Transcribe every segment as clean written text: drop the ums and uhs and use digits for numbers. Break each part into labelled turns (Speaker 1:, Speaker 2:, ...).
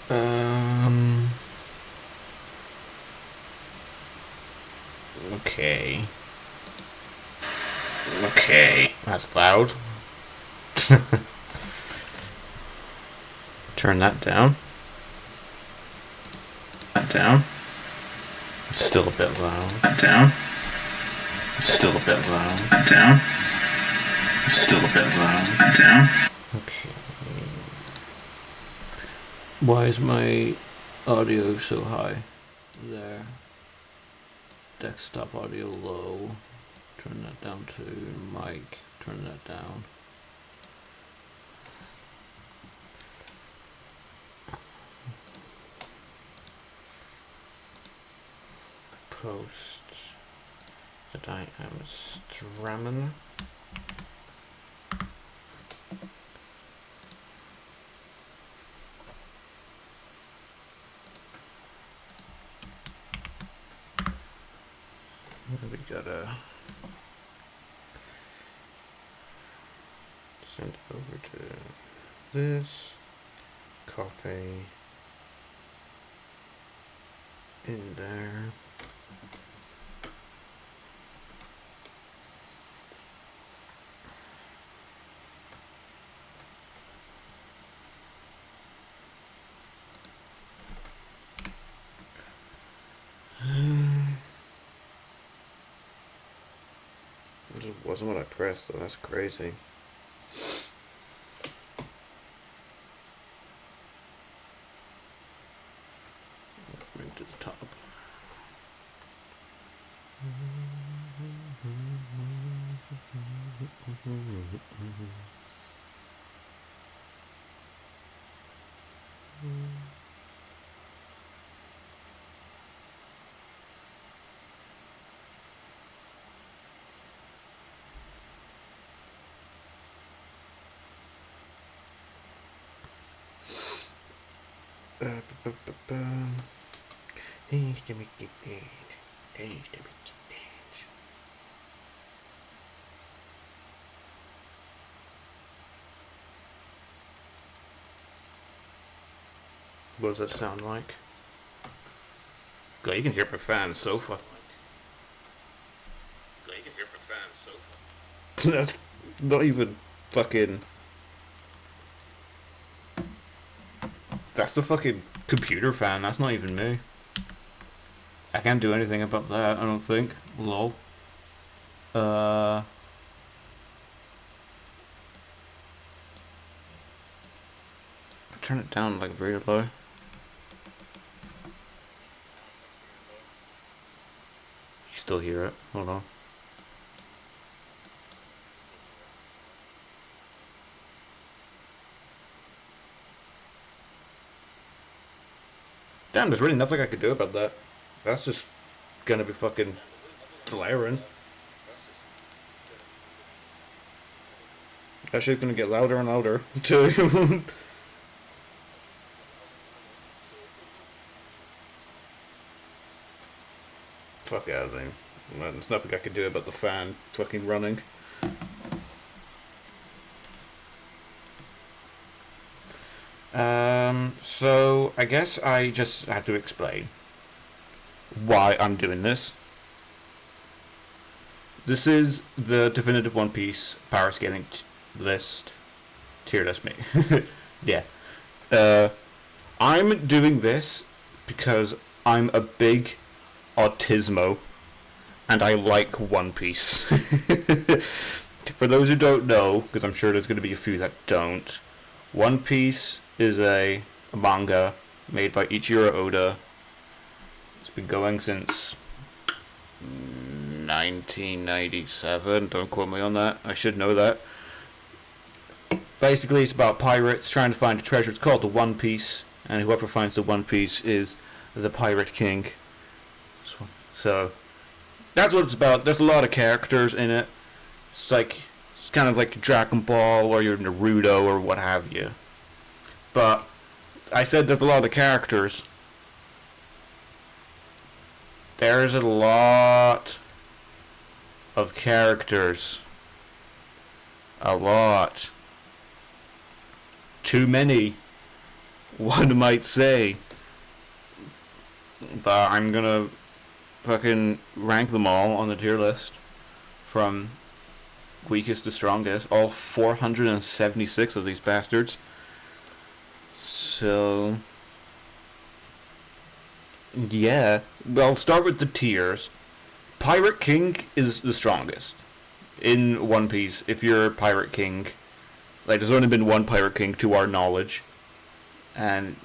Speaker 1: Um. Okay. Okay. That's loud. Turn that down. That down. It's still a bit loud. That down. It's still a bit loud. That down. It's still a bit loud. That down. Okay. Why is my audio so high? There. Desktop audio low. Turn that down to mic. Turn that down. Post that I am Stramming. We gotta send it over to this, copy in there. It wasn't what I pressed, though. That's crazy. Bring to the top. He's to make it dead. He's to make it dead. What does that sound like? God, you can hear my fan sofa. That's not even fucking. That's the fucking computer fan. That's not even me. I can't do anything about that, I don't think. Lol. Turn it down like very low. You still hear it? Hold on. Damn, there's really nothing I could do about that. That's just gonna be fucking blaring. That shit's gonna get louder and louder too. Fuck out of there. There's nothing I could do about the fan fucking running. So I guess I just had to explain why I'm doing this. This is the definitive One Piece power scaling list. Tier list, me. Yeah. I'm doing this because I'm a big autismo and I like One Piece. For those who don't know, because I'm sure there's going to be a few that don't, One Piece is a manga made by Ichiro Oda. It's been going since 1997. Don't quote me on that. I should know that. Basically, it's about pirates trying to find a treasure. It's called the One Piece, and whoever finds the One Piece is the Pirate King. So that's what it's about. There's a lot of characters in it. It's kind of like Dragon Ball or your Naruto or what have you. But I said there's a lot of characters. There's a lot of characters. A lot. Too many. one might say. But I'm gonna fucking rank them all on the tier list from weakest to strongest. All 476 of these bastards. So, yeah. Well, I'll start with the tiers. Pirate King is the strongest in One Piece. If you're a Pirate King, like, there's only been one Pirate King to our knowledge, and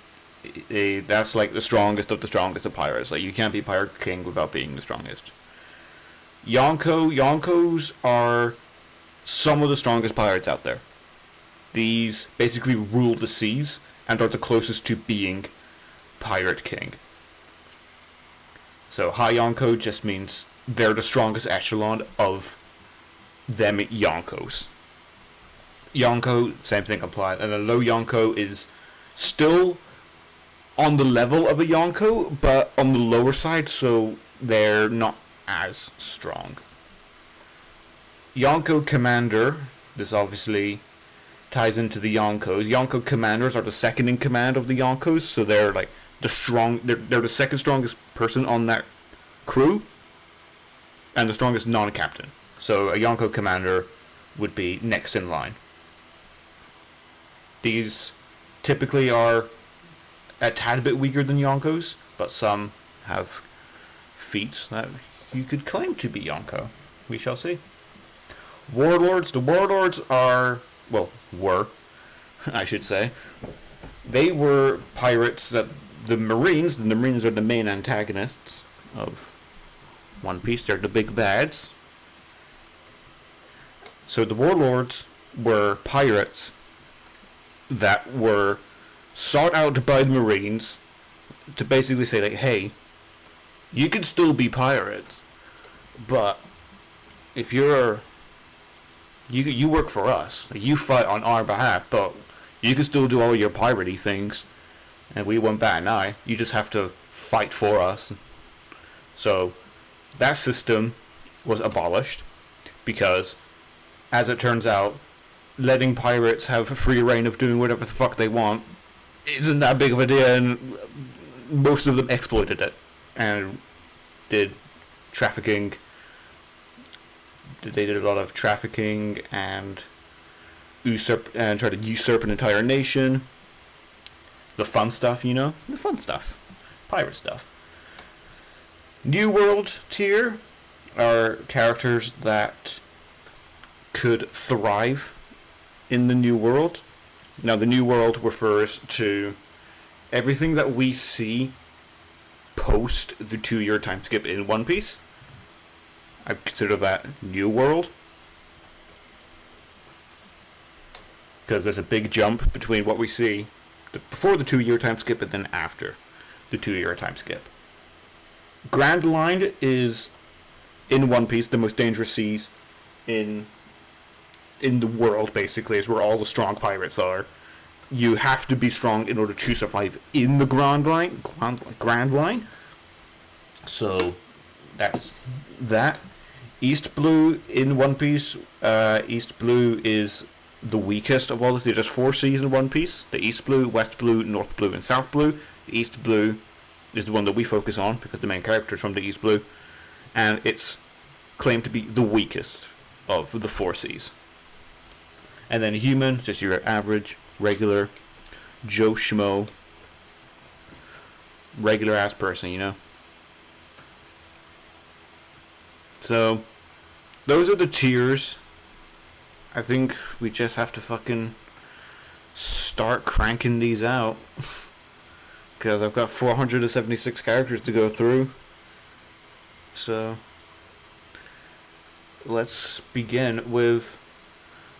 Speaker 1: that's like the strongest of pirates. Like, you can't be Pirate King without being the strongest. Yonkos are some of the strongest pirates out there. These basically rule the seas and are the closest to being Pirate King. So high Yonko just means they're the strongest echelon of them Yonkos. Yonko, same thing applies. And a low Yonko is still on the level of a Yonko, but on the lower side, so they're not as strong. Yonko Commander, this obviously ties into the Yonkos. Yonko Commanders are the second in command of the Yonkos, so they're like they're the second strongest person on that crew, and the strongest non-captain. So a Yonko Commander would be next in line. These typically are a tad bit weaker than Yonkos, but some have feats that you could claim to be Yonko. We shall see. Warlords. The Warlords are, well, were, I should say. They were pirates that the Marines are the main antagonists of One Piece. They're the big bads. So the Warlords were pirates that were sought out by the Marines to basically say, like, hey, you can still be pirates, but if you work for us, you fight on our behalf, but you can still do all your piratey things, and we won't bat an eye. You just have to fight for us. So that system was abolished because, as it turns out, letting pirates have a free reign of doing whatever the fuck they want isn't that big of a deal, and most of them exploited it and did trafficking. They did a lot of trafficking and tried to usurp an entire nation. The fun stuff, you know? The fun stuff. Pirate stuff. New World tier are characters that could thrive in the New World. Now, the New World refers to everything that we see post the 2-year time skip in One Piece. I consider that New World, because there's a big jump between what we see before the 2-year time skip and then after the 2-year time skip. Grand Line is, in One Piece, the most dangerous seas in the world, basically, is where all the strong pirates are. You have to be strong in order to survive in the Grand Line. So that's that. East Blue in One Piece. East Blue is the weakest of all this. There's just 4 seas in One Piece. The East Blue, West Blue, North Blue, and South Blue. The East Blue is the one that we focus on because the main character is from the East Blue. And it's claimed to be the weakest of the 4 seas. And then human, just your average, regular, Joe Schmo, regular ass person, you know? So, those are the tiers. I think we just have to fucking start cranking these out. Because I've got 476 characters to go through. So, let's begin with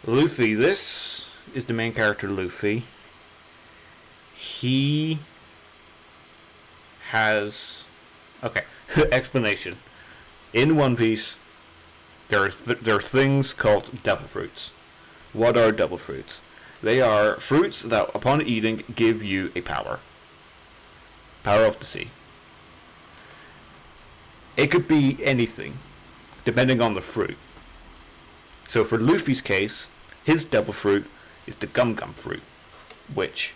Speaker 1: Luffy. This is the main character, Luffy. He has... Okay, explanation. In One Piece, there are things called devil fruits. What are devil fruits? They are fruits that, upon eating, give you a power. Power of the sea. It could be anything, depending on the fruit. So for Luffy's case, his devil fruit is the Gum Gum fruit, which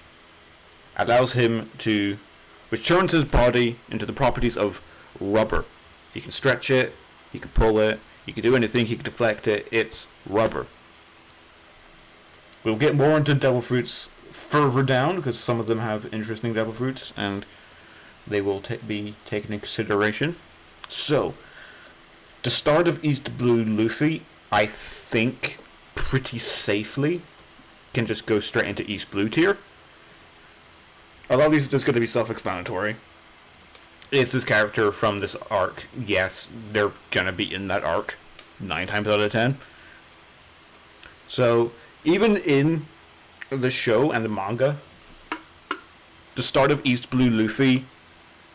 Speaker 1: allows him to, which turns his body into the properties of rubber. He can stretch it, he can pull it, he can do anything, he can deflect it. It's rubber. We'll get more into devil fruits further down, because some of them have interesting devil fruits, and they will be taken into consideration. So, the start of East Blue Luffy, I think, pretty safely can just go straight into East Blue tier. A lot of these are just going to be self-explanatory. It's this character from this arc. Yes, they're going to be in that arc 9 times out of 10. So, even in the show and the manga, the start of East Blue Luffy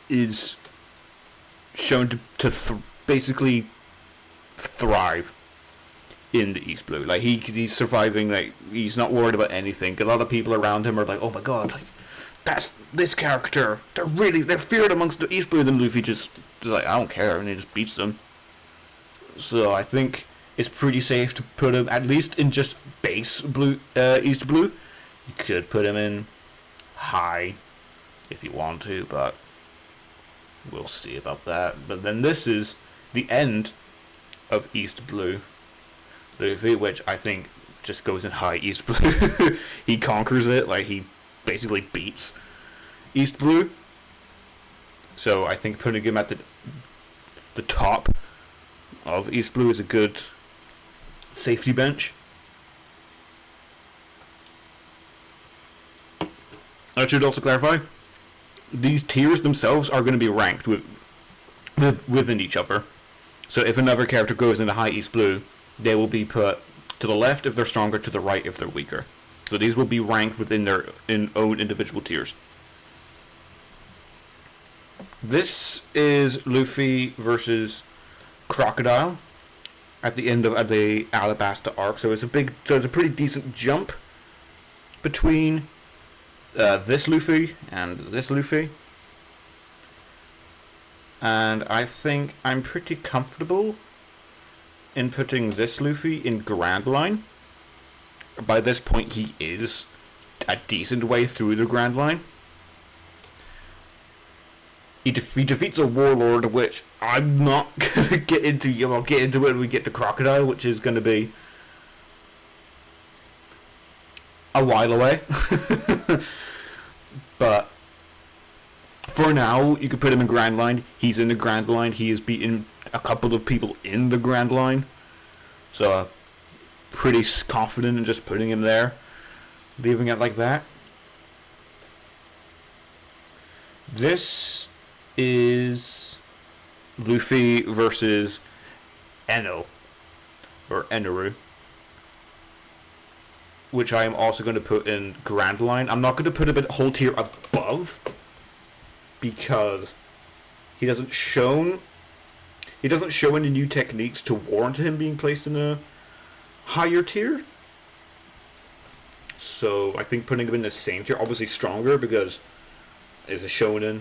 Speaker 1: is shown to basically thrive in the East Blue. Like, he's surviving, like, he's not worried about anything. A lot of people around him are like, oh my god, like, that's this character. They're feared amongst the East Blue. Then Luffy just like, I don't care, and he just beats them. So I think it's pretty safe to put him at least in just base blue, East Blue. You could put him in high if you want to, but we'll see about that. But then this is the end of East Blue Luffy, which I think just goes in high East Blue. He conquers it, like he basically beats East Blue. So I think putting him at the top of East Blue is a good safety bench. I should also clarify, these tiers themselves are going to be ranked within each other. So if another character goes into high East Blue, they will be put to the left if they're stronger, to the right if they're weaker. So these will be ranked within their own individual tiers. This is Luffy versus Crocodile at the end of the Alabasta arc. So it's a pretty decent jump between this Luffy and this Luffy. And I think I'm pretty comfortable in putting this Luffy in Grand Line. By this point, he is a decent way through the Grand Line. He defeats a warlord, which I'm not going to get into. I'll get into it when we get to Crocodile, which is going to be a while away. But for now, you could put him in Grand Line. He's in the Grand Line. He has beaten a couple of people in the Grand Line. So, pretty confident in just putting him there. Leaving it like that. This is Luffy versus Eno. Or Eneru. Which I am also going to put in Grand Line. I'm not going to put him a whole tier above, because he doesn't show any new techniques to warrant him being placed in a higher tier. So I think putting him in the same tier, obviously stronger, because as a shonen,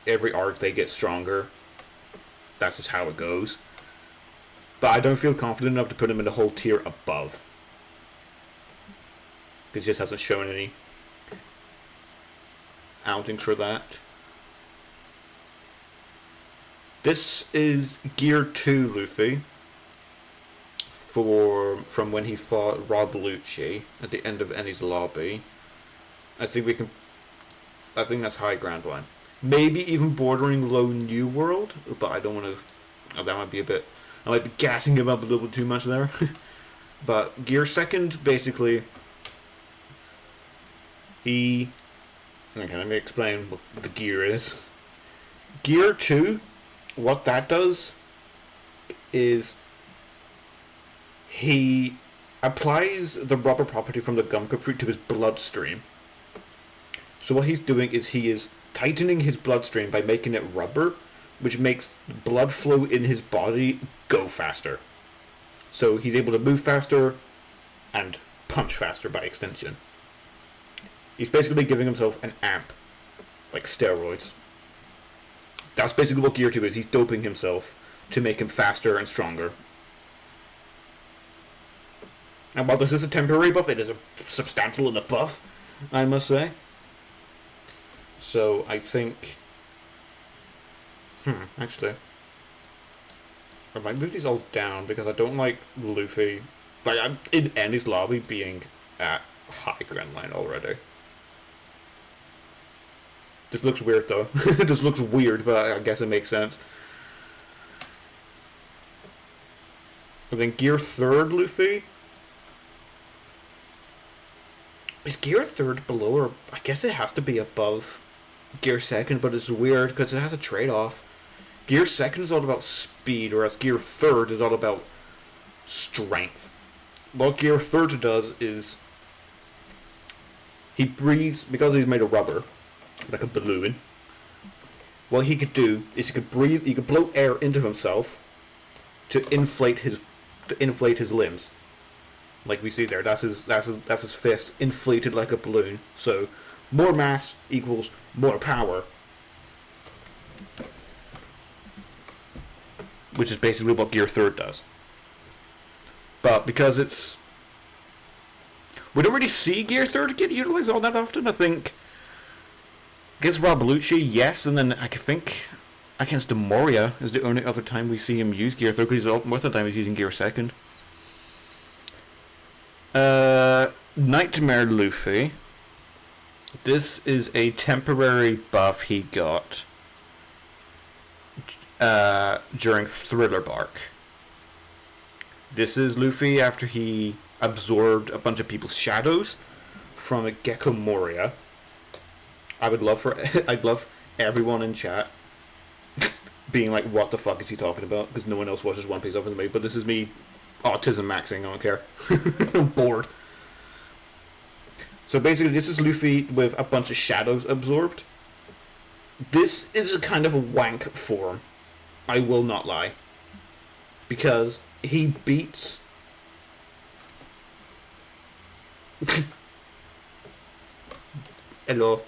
Speaker 1: every arc they get stronger. That's just how it goes. But I don't feel confident enough to put him in the whole tier above, because he just hasn't shown any outings for that. This is Gear 2 Luffy from when he fought Rob Lucci at the end of Enies Lobby. I think that's high Grand Line. Maybe even bordering low New World, but I don't want to. That might be I might be gassing him up a little bit too much there. But Gear 2, basically, okay, let me explain what the gear is. Gear 2, what that does is he applies the rubber property from the Gumka fruit to his bloodstream. So what he's doing is he is tightening his bloodstream by making it rubber, which makes blood flow in his body go faster. So he's able to move faster and punch faster by extension. He's basically giving himself an amp, like steroids. That's basically what Gear 2 is. He's doping himself to make him faster and stronger. And while this is a temporary buff, it is a substantial enough buff, I must say. So I think... actually... I might move these all down because I don't like Luffy, like, I'm in Endy's lobby being at high ground line already. This looks weird though. This looks weird, but I guess it makes sense. And then gear 3rd Luffy. Is gear 3rd below, or I guess it has to be above gear 2nd, but it's weird because it has a trade-off. Gear 2nd is all about speed, whereas gear 3rd is all about strength. What gear 3rd does is he breathes, because he's made of rubber, like a balloon. What he could do is he could blow air into himself to inflate his limbs. Like we see there, that's his fist inflated like a balloon. So more mass equals more power, which is basically what gear 3rd does. But because we don't really see gear 3rd get utilized all that often. I think against Rob Lucci, yes, and then I think against Demoria is the only other time we see him use gear 3rd, because most of the time he's using gear 2nd. Nightmare Luffy. This is a temporary buff he got during Thriller Bark. This is Luffy after he absorbed a bunch of people's shadows from a Gecko Moria. I'd love everyone in chat being like, what the fuck is he talking about? Because no one else watches One Piece other than me. But this is me autism maxing, I don't care. I'm bored. So basically this is Luffy with a bunch of shadows absorbed. This is a kind of a wank form, I will not lie. Because he beats... Hello.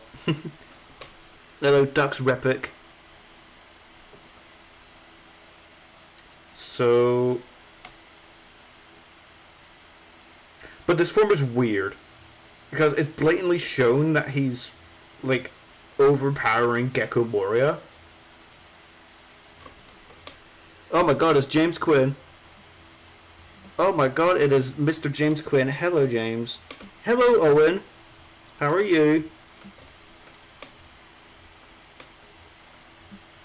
Speaker 1: Hello, Dux Repic. So... But this form is weird. Because it's blatantly shown that he's, like, overpowering Gecko Moria. Oh my god, it's James Quinn. Oh my god, it is Mr. James Quinn. Hello, James. Hello, Owen. How are you?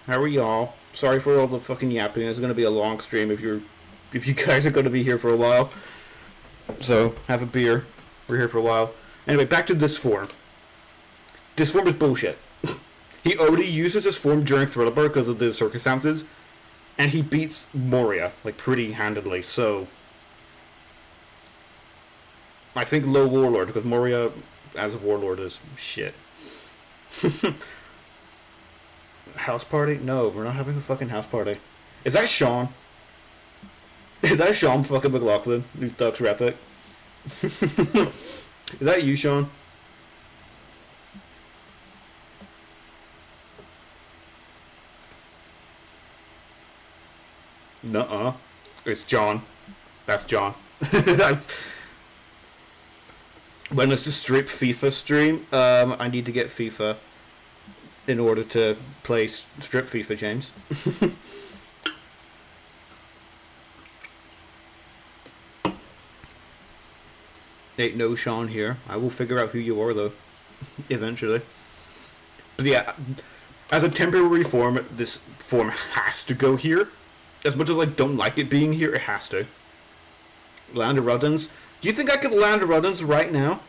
Speaker 1: How are y'all? Sorry for all the fucking yapping. It's gonna be a long stream if you guys are gonna be here for a while. So, have a beer. We're here for a while. Anyway, back to this form. This form is bullshit. He already uses this form during Thriller Bark because of the circumstances, and he beats Moria, like, pretty handedly, so... I think low Warlord, because Moria, as a Warlord, is shit. House party? No, we're not having a fucking house party. Is that Sean? Is that Sean fucking McLaughlin? Who Ducks Repic? Is that you, Sean? Nuh-uh. It's John. That's John. When it's a straight FIFA stream, I need to get FIFA in order to play strip FIFA, James. Ain't no Sean here. I will figure out who you are, though. Eventually. But yeah, as a temporary form, this form has to go here. As much as I don't like it being here, it has to. Land of Ruddens. Do you think I could land Ruddens right now?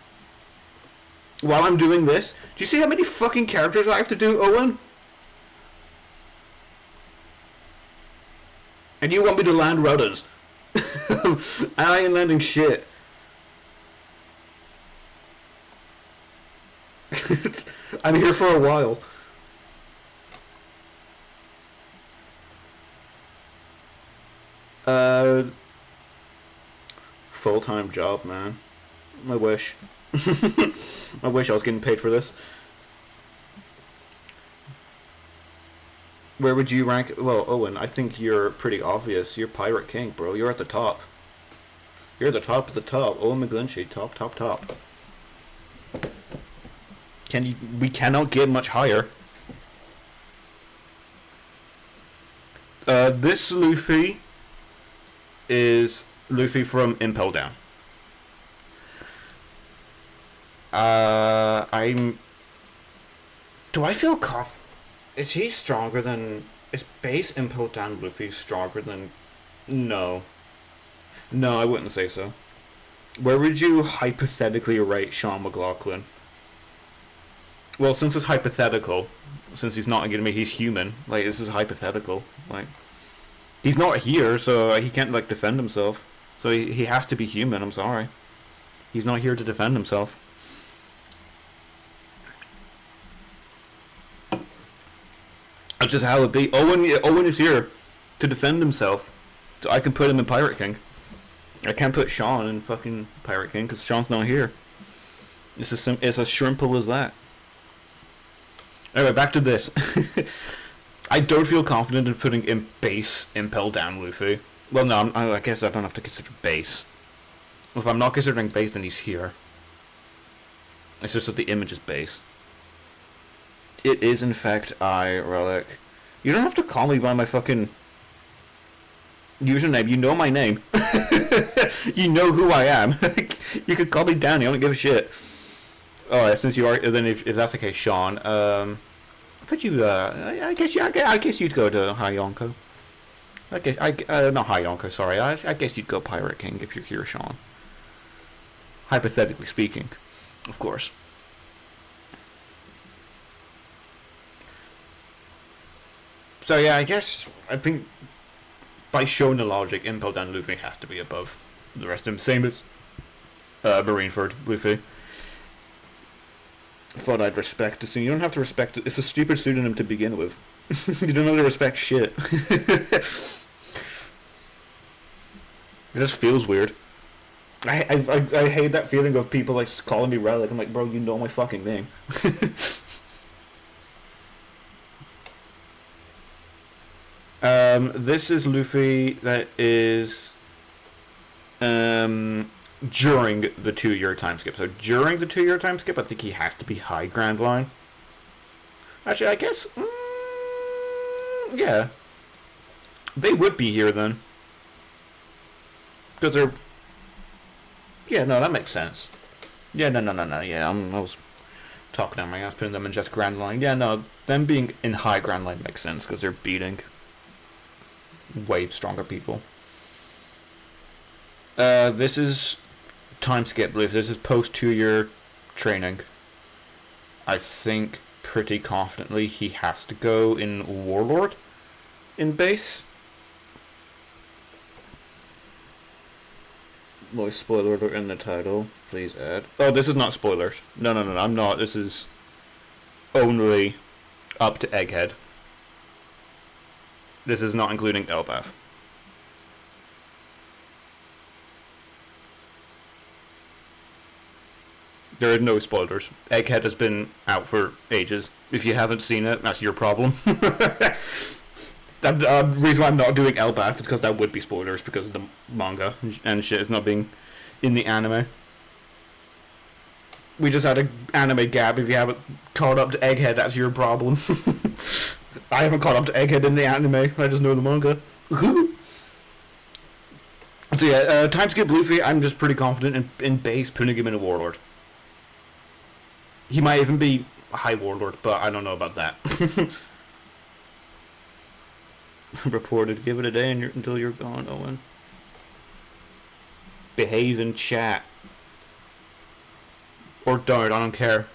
Speaker 1: While I'm doing this? Do you see how many fucking characters I have to do, Owen? And you want me to land Ruddens? I ain't landing shit. I'm here for a while. Full-time job, man. I wish. I wish I was getting paid for this. Where would you rank? Well, Owen, I think you're pretty obvious. You're Pirate King, bro. You're at the top. You're at the top of the top. Owen McGlinchey, top. We cannot get much higher. This Luffy is Luffy from Impel Down. I'm. Do I feel Is he stronger than? Is base Impel Down Luffy stronger than? No. No, I wouldn't say so. Where would you hypothetically rate Sean McLaughlin? Well, since it's hypothetical, since he's not going to me, he's human. Like, this is hypothetical. Like, he's not here, so he can't, like, defend himself. So he has to be human, I'm sorry. He's not here to defend himself. That's just how it be. Owen is here to defend himself. So I can put him in Pirate King. I can't put Sean in fucking Pirate King because Sean's not here. It's as simple as that. Anyway, back to this. I don't feel confident in putting in base Impel Down Luffy. Well, no, I guess I don't have to consider base. If I'm not considering base, then he's here. It's just that the image is base. It is, in fact, I, Relic. You don't have to call me by my fucking username. You know my name. You know who I am. You could call me Danny. I don't give a shit. Oh, since you are, then if that's the case, Sean. I put you. I guess you'd go to High Yonko. I guess not High Yonko. Sorry. I guess you'd go Pirate King if you're here, Sean. Hypothetically speaking, of course. So yeah, I think by Shonen logic, Impel Down Luffy has to be above the rest of them. Same as Marineford Luffy. Thought I'd respect it. So you don't have to respect it. It's a stupid pseudonym to begin with. You don't have to respect shit. It just feels weird. I hate that feeling of people like calling me Relic. I'm like, bro, you know my fucking name. This is Luffy that is during the 2-year time skip. So during the 2-year time skip, I think he has to be High Grand Line. Actually, I guess, yeah, they would be here then, because they're. Yeah, no, that makes sense. Yeah, no. Yeah, I was talking down my ass, putting them in just Grand Line. Yeah, no, them being in High Grand Line makes sense because they're beating way stronger people. This is time skip, believe this is post 2-year training. I think pretty confidently he has to go in Warlord in base. No spoiler alert in the title, please add. Oh, this is not spoilers. No, I'm not. This is only up to Egghead. This is not including Elbaf. There are no spoilers. Egghead has been out for ages. If you haven't seen it, that's your problem. The reason why I'm not doing Elbaf is because that would be spoilers because the manga and shit is not being in the anime. We just had an anime gap. If you haven't caught up to Egghead, that's your problem. I haven't caught up to Egghead in the anime. I just know the manga. So yeah, time skip Luffy. I'm just pretty confident in base putting him in a Warlord. He might even be a High Warlord, but I don't know about that. Reported. Give it a day until you're gone, Owen. Behave in chat. Or don't. I don't care.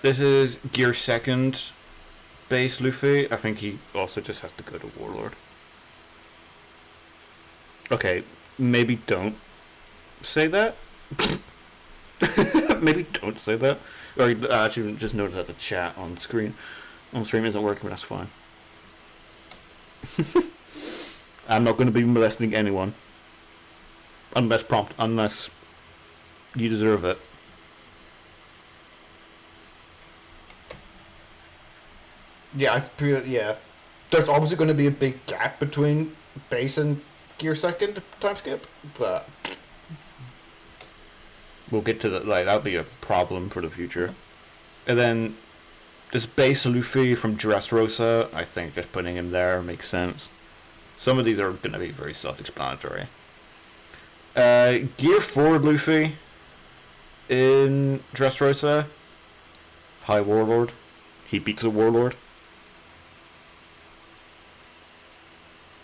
Speaker 1: This is Gear 2nd base Luffy. I think he also just has to go to Warlord. Okay, maybe don't say that. Maybe don't say that. Or actually, just notice that the chat on stream isn't working, but that's fine. I'm not going to be molesting anyone. Unless you deserve it. Yeah, yeah. There's obviously going to be a big gap between base and Gear 2nd time skip, but We'll get to that. Like that'll be a problem for the future. And then this base Luffy from Dressrosa, I think just putting him there makes sense. Some of these are going to be very self-explanatory. Gear 4 Luffy in Dressrosa. High Warlord. He beats a Warlord.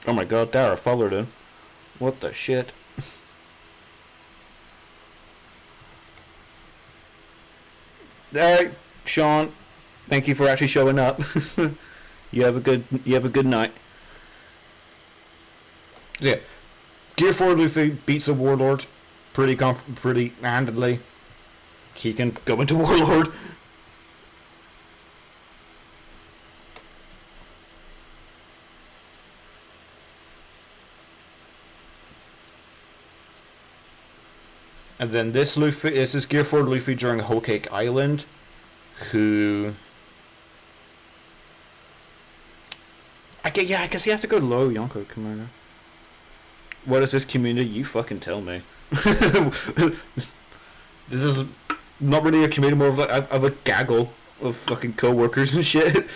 Speaker 1: Oh my god, Dara followed him. What the shit? Alright, Sean. Thank you for actually showing up. You have a good night. Yeah. Gear 4 Luffy beats a Warlord pretty handedly. He can go into Warlord. And then this is Gear 4 Luffy during Whole Cake Island, who... I guess he has to go low, Yonko Commander. What is this community? You fucking tell me. This is not really a community, more of like of a gaggle of fucking co-workers and shit.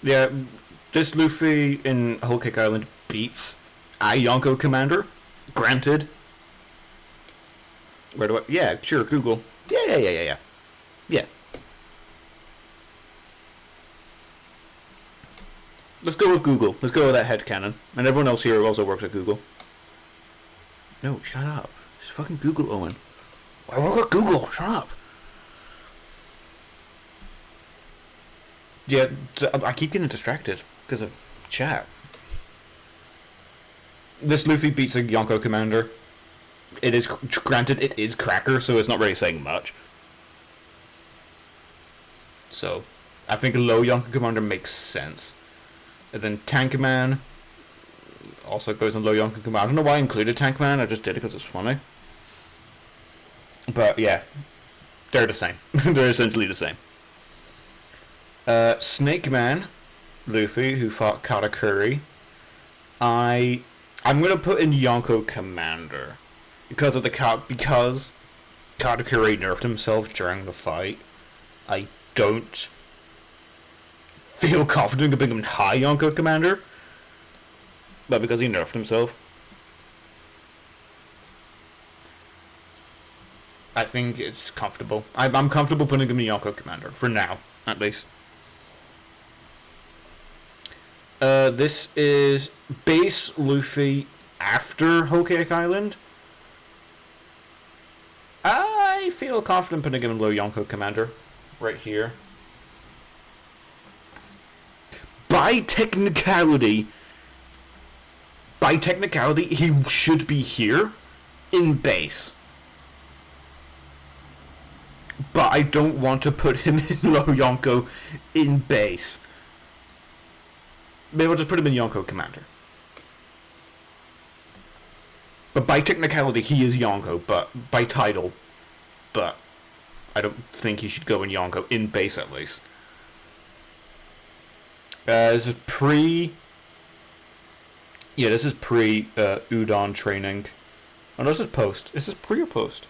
Speaker 1: Yeah, this Luffy in Whole Cake Island beats a Yonko Commander. Granted. Where do I... Yeah, sure, Google. Yeah. Let's go with Google. Let's go with that headcanon. And everyone else here also works at Google. No, shut up. It's fucking Google, Owen. I work at Google. Shut up. Yeah, I keep getting distracted because of chat. This Luffy beats a Yonko Commander. It is, granted, it is Cracker, so it's not really saying much. So, I think a low Yonko Commander makes sense. And then Tankman also goes on low Yonko Commander. I don't know why I included Tankman, I just did it because it's funny. But yeah, they're the same. They're essentially the same. Snake Man, Luffy, who fought Katakuri. I'm gonna put in Yonko Commander because of because Katakuri nerfed himself during the fight. I don't feel confident in putting him in high Yonko Commander, but because he nerfed himself, I think it's comfortable. I'm comfortable putting him in Yonko Commander for now, at least. This is base Luffy after Whole Cake Island. I feel confident putting him in low Yonko Commander right here. By technicality, he should be here in base. But I don't want to put him in low Yonko in base. Maybe I'll just put him in Yonko Commander. But by technicality, he is Yonko, but by title. But I don't think he should go in Yonko, in base at least. This is pre... Yeah, this is pre Udon training. Oh, no, this is post. Is this pre or post?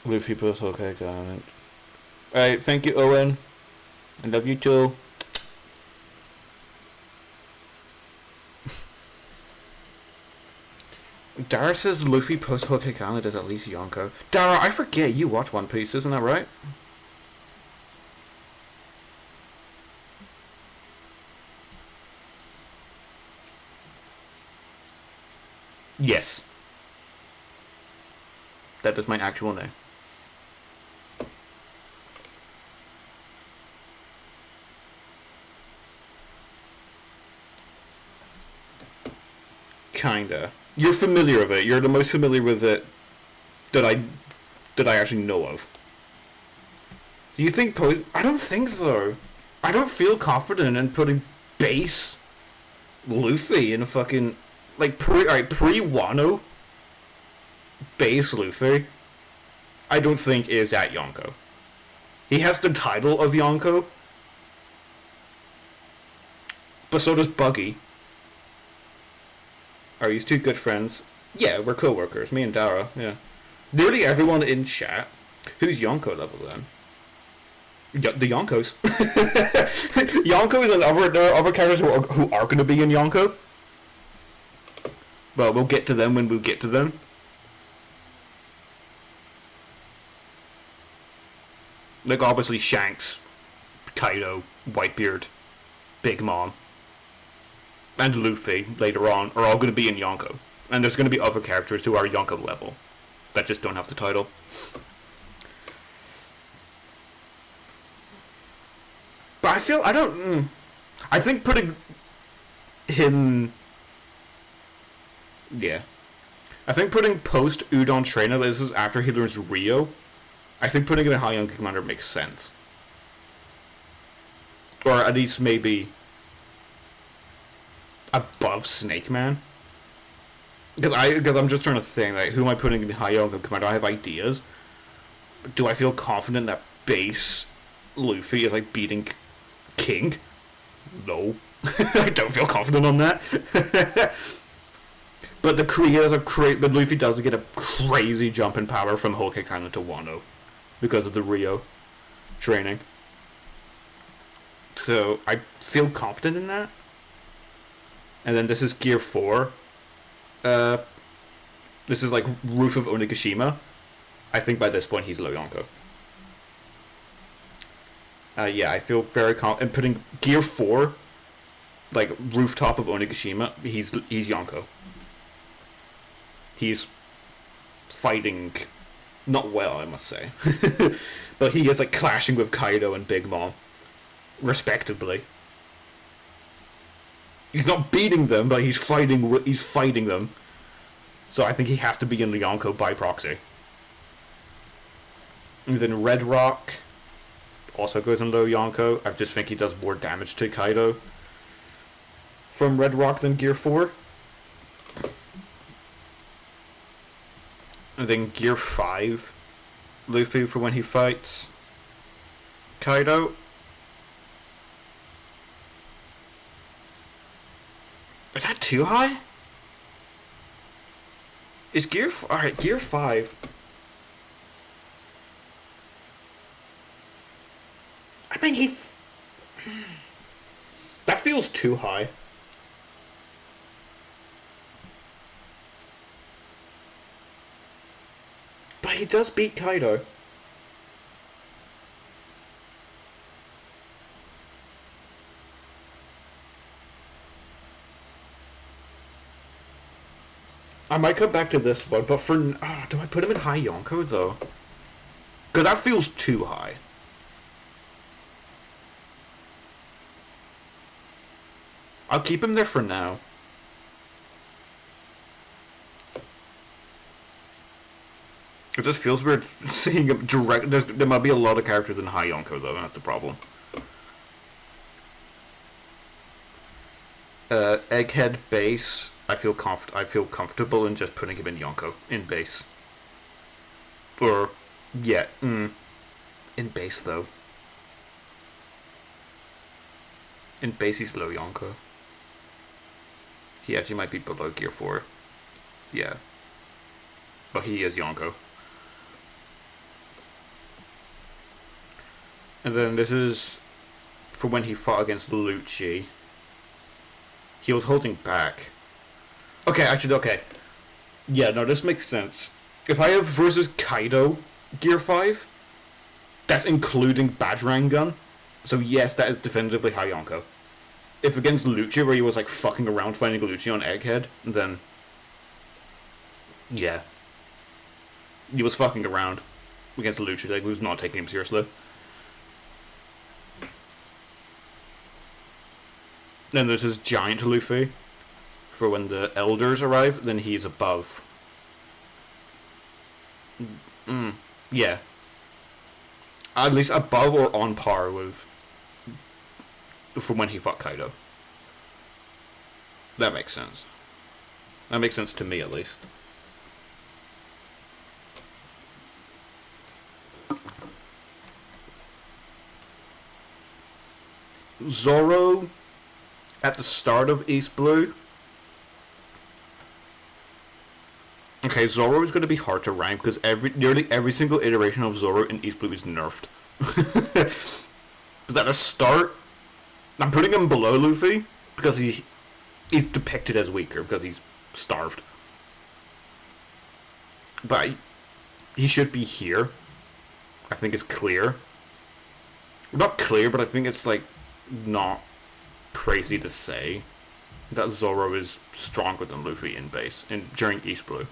Speaker 1: Luffy post, okay, got it. Alright, thank you, Owen. I love you too. Dara says Luffy post Whole Cake Island is at least Yonko. Dara, I forget you watch One Piece, isn't that right? Yes. That is my actual name. Kinda. You're familiar with it. You're the most familiar with it that I actually know of. Do you think I don't think so. I don't feel confident in putting base Luffy in a fucking like pre Wano. base Luffy, I don't think is at Yonko. He has the title of Yonko, but so does Buggy. Are you two good friends? Yeah, we're co-workers, me and Dara, yeah. Nearly everyone in chat. Who's Yonko level then? The Yonkos. Yonkos and other characters who are going to be in Yonko. Well, we'll get to them when we get to them. Like, obviously, Shanks, Kaido, Whitebeard, Big Mom, and Luffy later on are all going to be in Yonko. And there's going to be other characters who are Yonko level that just don't have the title. But I think putting him... Yeah. I think putting post Udon Trainer, this is after he learns Rio, I think putting him in High Yonko Commander makes sense. Or at least maybe above Snake Man. Because I'm just trying to think, like, who am I putting in High Yonko Commander? I have ideas. But do I feel confident that base Luffy is, like, beating King? No. I don't feel confident on that. But but Luffy does get a crazy jump in power from Whole Cake Island to Wano because of the Rio training. So I feel confident in that. And then this is Gear 4. This is like Roof of Onigashima. I think by this point he's low Yonko. Yeah, I feel very confident. And putting Gear 4, like Rooftop of Onigashima, he's Yonko. He's fighting not well, I must say. But he is like clashing with Kaido and Big Mom, respectively. He's not beating them, but he's fighting them. So I think he has to be in the Yonko by proxy. And then Red Rock also goes in low Yonko. I just think he does more damage to Kaido from Red Rock than Gear 4. And then Gear 5, Luffy for when he fights Kaido. Is that too high? Is Gear... Alright, Gear 5. I mean, that feels too high. But he does beat Kaido. I might come back to this one, but for... do I put him in High Yonko, though? Because that feels too high. I'll keep him there for now. It just feels weird seeing him direct... There might be a lot of characters in High Yonko, though, and that's the problem. Egghead base... I feel comfortable in just putting him in Yonko, in base. Or, yeah, in base though. In base he's low Yonko. He actually might be below Gear 4. Yeah. But he is Yonko. And then this is for when he fought against Lucci. He was holding back. Okay. Yeah, no, this makes sense. If I have versus Kaido Gear 5, that's including Bajrang Gun. So yes, that is definitively High Yonko. If against Lucci, where he was like fucking around finding Lucci on Egghead, then... Yeah. He was fucking around against Lucci, like, he was not taking him seriously. Then there's this giant Luffy. For when the elders arrive, then he's above. Yeah. At least above or on par with... For when he fought Kaido. That makes sense. That makes sense to me, at least. Zoro at the start of East Blue. Okay, Zoro is going to be hard to rank because nearly every single iteration of Zoro in East Blue is nerfed. Because at the start, I'm putting him below Luffy because he's depicted as weaker because he's starved. But he should be here. I think it's clear. Not clear, but I think it's like not crazy to say that Zoro is stronger than Luffy in base during East Blue.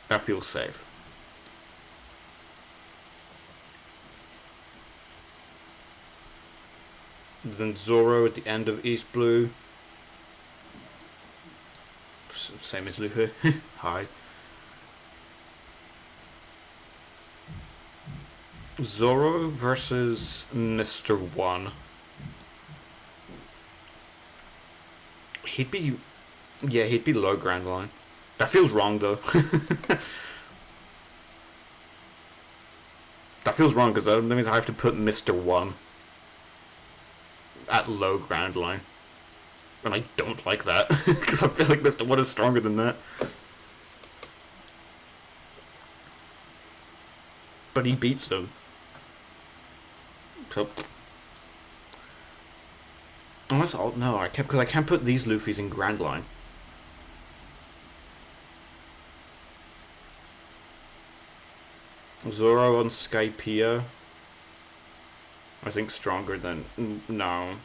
Speaker 1: That feels safe. Then Zoro at the end of East Blue. Same as Luffy. Hi. Zoro versus Mr. One. He'd be low Grand Line. That feels wrong though. That feels wrong because that means I have to put Mr. One at low Grand Line. And I don't like that because I feel like Mr. One is stronger than that. But he beats them. So, unless because I can't put these Luffys in Grand Line. Zoro on Skypiea. I think stronger than no.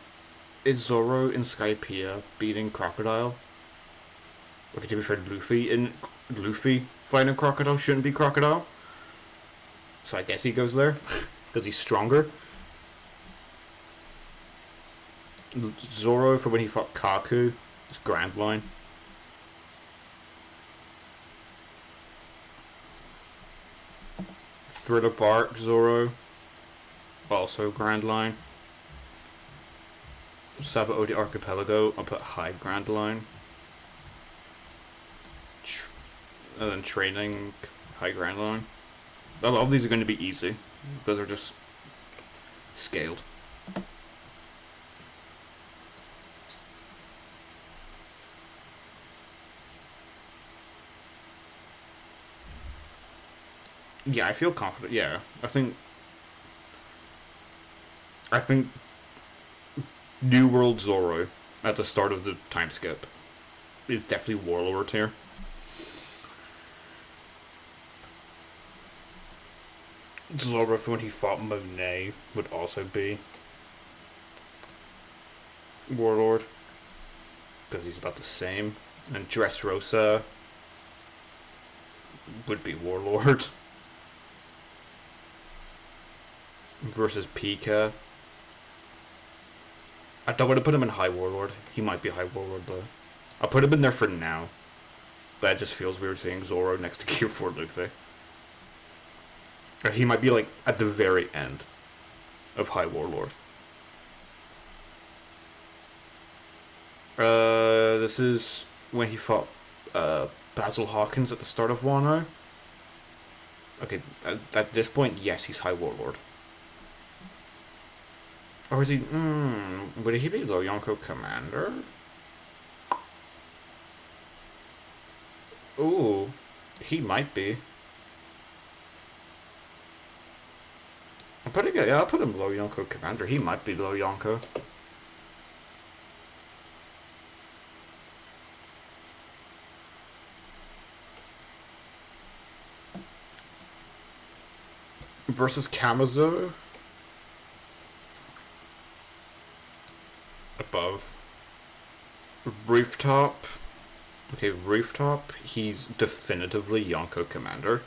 Speaker 1: Is Zoro in Skypiea beating Crocodile? Okay, to be fair, Luffy fighting Crocodile shouldn't be Crocodile. So I guess he goes there because he's stronger. Zoro for when he fought Kaku is Grand Line. Thriller Bark Zoro also Grand Line. Sabaody Archipelago I'll put high Grand Line. And then Training high Grand Line. A lot of these are going to be easy because they're just scaled. Yeah, I feel confident. Yeah, I think New World Zoro at the start of the time skip is definitely Warlord here. Zoro for when he fought Monet would also be Warlord because he's about the same, and Dressrosa would be Warlord. Versus Pika. I don't want to put him in High Warlord. He might be High Warlord though. I'll put him in there for now. But it just feels weird seeing Zoro next to Gear 4 Luffy. Or he might be like at the very end of High Warlord. This is when he fought Basil Hawkins at the start of Wano. Okay, at this point, yes, he's High Warlord. Or is he... would he be Low Yonko Commander? Ooh, he might be. I'll put him Low Yonko Commander. He might be Low Yonko. Versus Kamazo. Above. Rooftop. Okay, Rooftop. He's definitively Yonko Commander.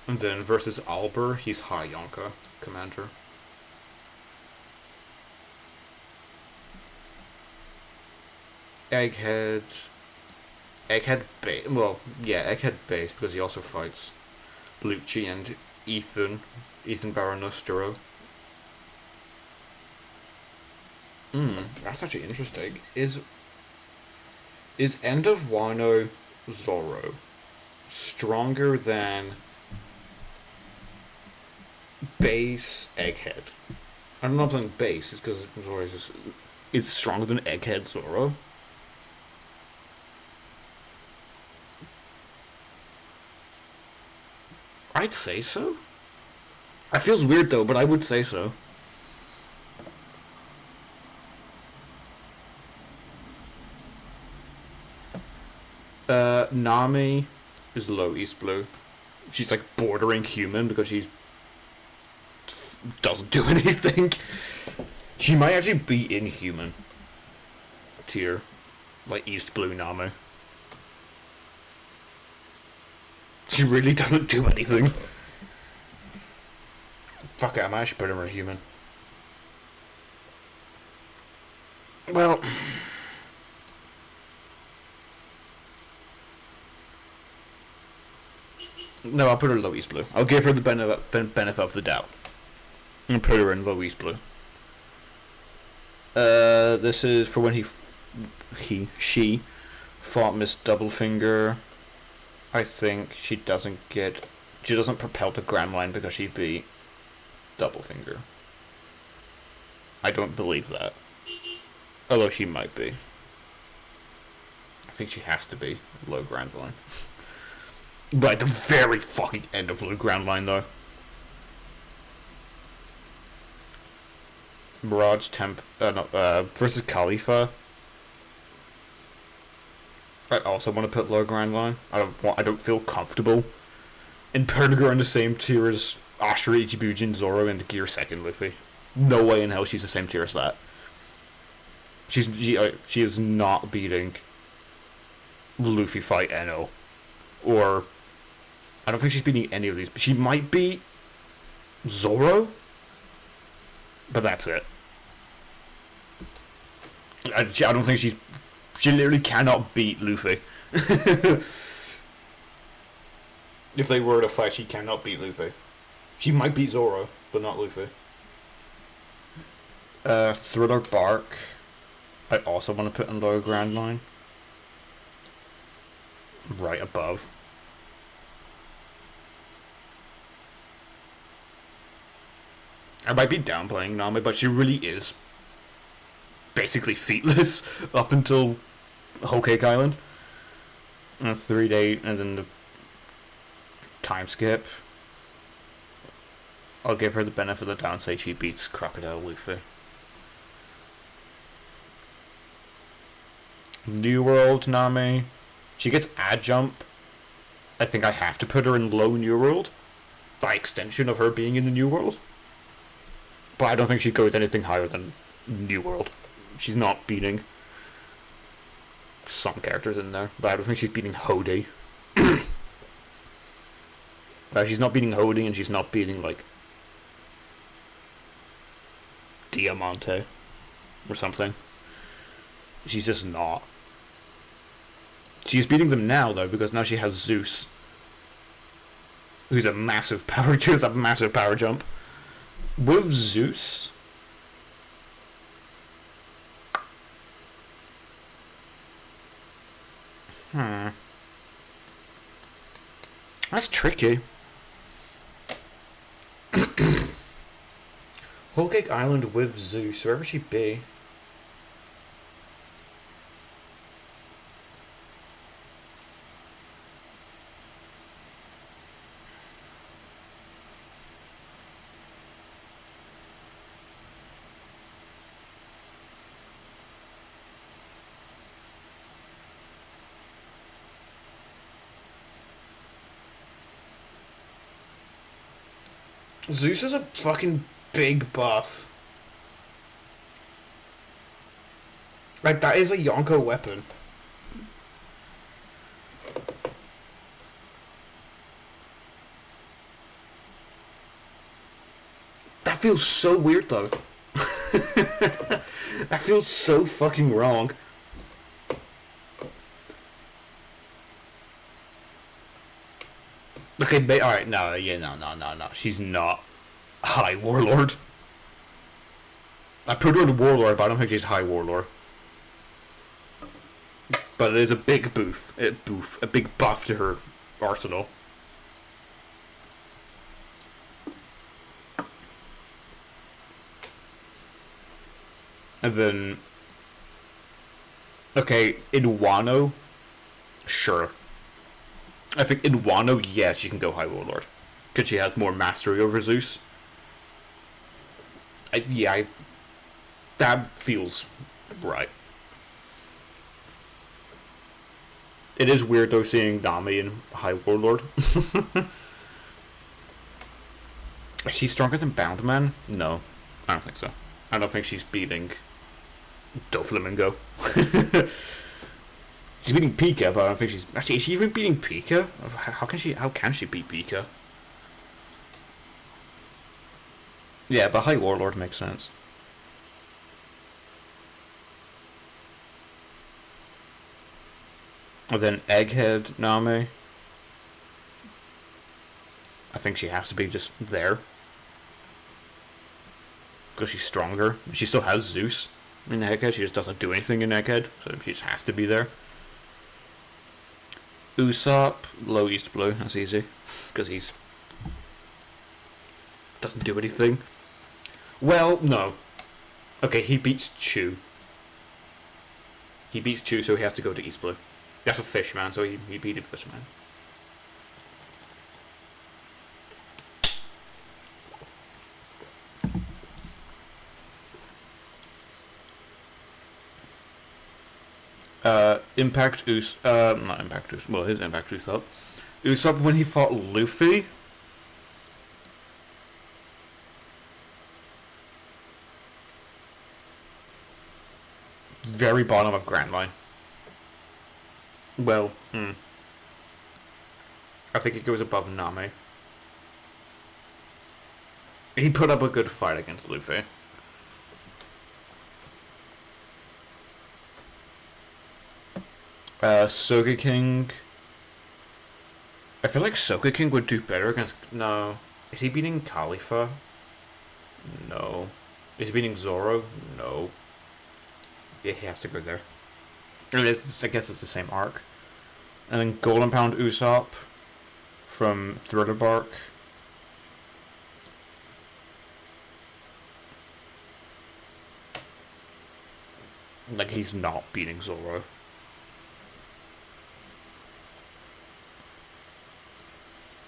Speaker 1: And then versus Albur, he's High Yonko Commander. Egghead base. Well, yeah, Egghead base because he also fights Lucci and Ethan Baronostro. That's actually interesting. Is End of Wano Zoro? stronger than base Egghead. I'm not saying base, it's because Zoro is stronger than Egghead Zoro. I'd say so. It feels weird though, but I would say so. Nami is low East Blue. She's like bordering human because she doesn't do anything. She might actually be inhuman tier, like East Blue Nami. She really doesn't do anything. Fuck it, I might actually put her in human. Well, no, I'll put her in low East Blue. I'll give her the benefit of the doubt. And put her in low East Blue. This is for when she fought Miss Doublefinger. I think she doesn't propel to Grand Line because she beat Doublefinger. I don't believe that. Although she might be. I think she has to be low Grand Line. But at the very fucking end of low Grand Line though. Mirage versus Khalifa. I also want to put low Grand Line. I don't feel comfortable in putting her in the same tier as Ashura, Ichibuji, Zoro, and Gear 2nd Luffy. No way in hell she's the same tier as that. She is not beating Luffy fight Eno. Or I don't think she's beating any of these. She might beat Zoro, but that's it. I don't think she literally cannot beat Luffy. If they were to fight, she cannot beat Luffy. She might beat Zoro, but not Luffy. Thriller Bark. I also want to put in low Grand Line. Right above. I might be downplaying Nami, but she really is basically featless up until Whole Cake Island. And a 3-day, and then the time skip. I'll give her the benefit of the doubt and say she beats Crocodile Luffy. New World Nami. She gets ad jump. I think I have to put her in low New World. By extension of her being in the New World. But I don't think she goes anything higher than New World. She's not beating some characters in there. But I don't think she's beating Hody. She's not beating Hody, and she's not beating, like, Diamante or something. She's just not. She's beating them now, though, because now she has Zeus, who's a massive power jump. With Zeus, that's tricky. Whole Cake Island with Zeus, wherever she be. Zeus is a fucking big buff. Like, that is a Yonko weapon. That feels so weird, though. That feels so fucking wrong. Okay, alright, no. She's not High Warlord. I put her in Warlord, but I don't think she's High Warlord. But it is a big a big buff to her arsenal. And then, okay, in Wano, sure. I think in Wano, yes, she can go High Warlord. Because she has more mastery over Zeus. That feels right. It is weird though seeing Nami in High Warlord. Is she stronger than Boundman? No, I don't think so. I don't think she's beating Doflamingo. She's beating Pika, but I don't think she's actually. Is she even beating Pika? How can she? How can she beat Pika? Yeah, but High Warlord makes sense. And then Egghead Nami. I think she has to be just there. Because she's stronger. She still has Zeus in Egghead. She just doesn't do anything in Egghead. So she just has to be there. Usopp, low East Blue. That's easy. Because he's... doesn't do anything. Well, no. Okay, he beats Chu. He beats Chu, so he has to go to East Blue. That's a Fishman, so he beat a Fishman. Impact not Impact Usopp. Well, his Impact Usopp. Usopp when he fought Luffy. Very bottom of Grand Line. Well, I think it goes above Nami. He put up a good fight against Luffy. Sogeking. I feel like Sogeking would do better against... No. Is he beating Khalifa? No. Is he beating Zoro? No. Yeah, he has to go there. I guess it's the same arc. And then Golden Pound Usopp from Thriller Bark. Like, he's not beating Zoro.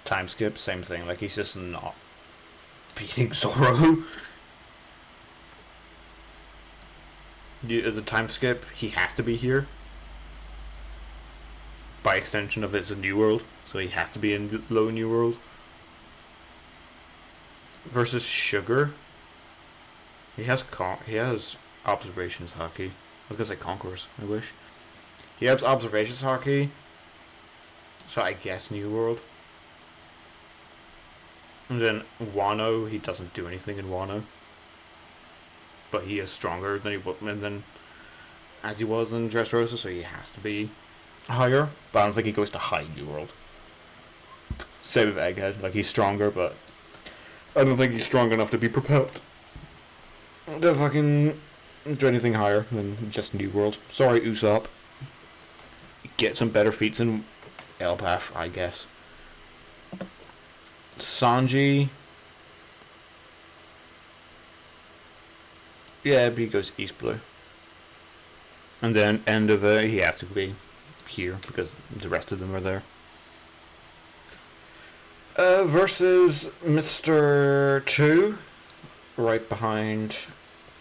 Speaker 1: Time skip, same thing. Like, he's just not beating Zoro. The time skip, he has to be here. By extension of it's a New World, so he has to be in Low New World. Versus Sugar. He has Observations Haki. I was gonna say Conquerors, I wish. He has Observations Haki. So I guess New World. And then Wano, he doesn't do anything in Wano. But he is stronger than as he was in Dressrosa, so he has to be higher. But I don't think he goes to High New World. Same with Egghead, like he's stronger, but I don't think he's strong enough to be propelled to fucking do anything higher than just New World. Sorry, Usopp. Get some better feats in Elbaf, I guess. Sanji. Yeah, but he goes East Blue. And then Endeavor, he has to be here because the rest of them are there. Versus Mr. 2, right behind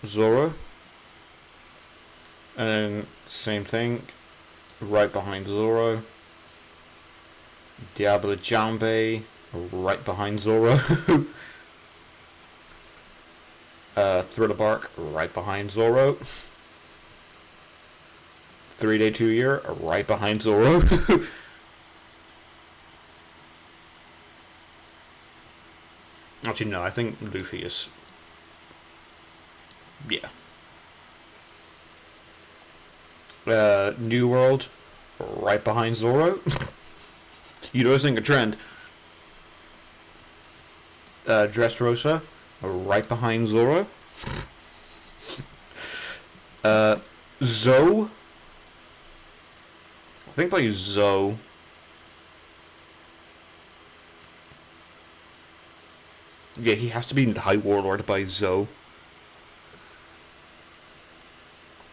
Speaker 1: Zoro. And then same thing, right behind Zoro. Diablo Jambe, right behind Zoro. Thriller Bark, right behind Zoro. 3-Day 2-Year, right behind Zoro. Actually, no, I think Luffy is... Yeah. New World, right behind Zoro. You noticing a trend. Dressrosa, right behind Zoro. Zoe. I think by Zoe. Yeah, he has to be the High Warlord by Zoe.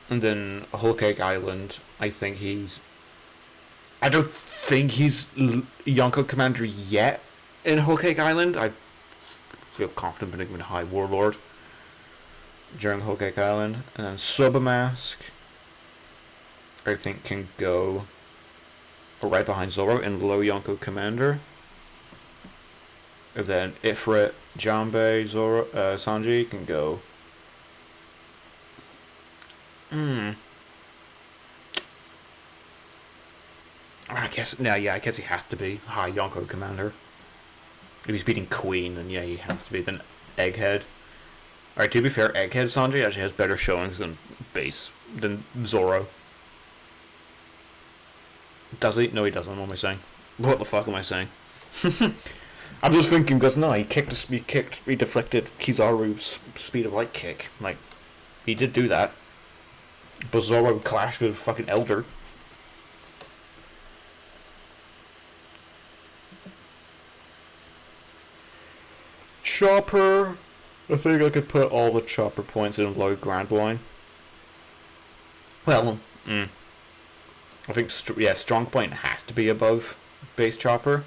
Speaker 1: And then Whole Cake Island, I think he's... I don't think he's Yonko Commander yet in Whole Cake Island. I feel confident putting him in High Warlord during Whole Cake Island. And then Subamask, I think, can go right behind Zoro in low Yonko Commander. And then Ifrit, Janbei, Zoro, Sanji can go. I guess I guess he has to be High Yonko Commander. If he's beating Queen, then yeah, he has to be. Then Egghead. Alright, to be fair, Egghead Sanji actually has better showings than Zoro. Does he? No, he doesn't. What am I saying? What the fuck am I saying? I'm just thinking because no, he deflected Kizaru's speed of light kick. Like, he did do that. But Zoro clashed with fucking Elder. Chopper. I think I could put all the Chopper points in low Grand Line. Well, I think Strong Point has to be above base Chopper.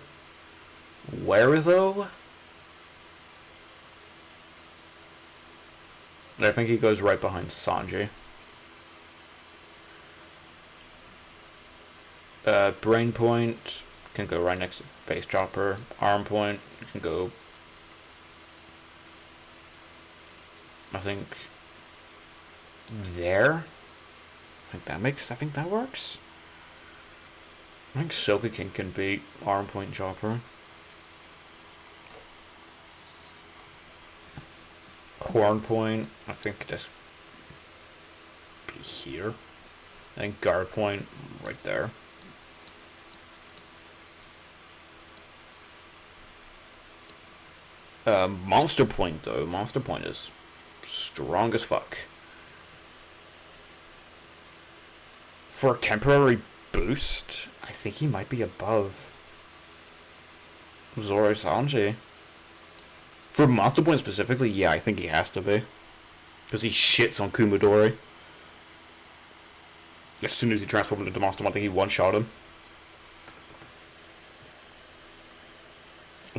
Speaker 1: Where though? I think he goes right behind Sanji. Brain Point can go right next to base Chopper. Arm Point can go, I think, there. I think that works. I think Sogeking can beat Arm Point Chopper. Horn Point, I think just be here. I think Guard Point right there. Monster Point though. Monster Point is strong as fuck. For a temporary boost, I think he might be above Zoro Sanji. For Monster Point specifically, yeah, I think he has to be. Because he shits on Kumadori. As soon as he transformed into Monster Point, I think he one-shot him.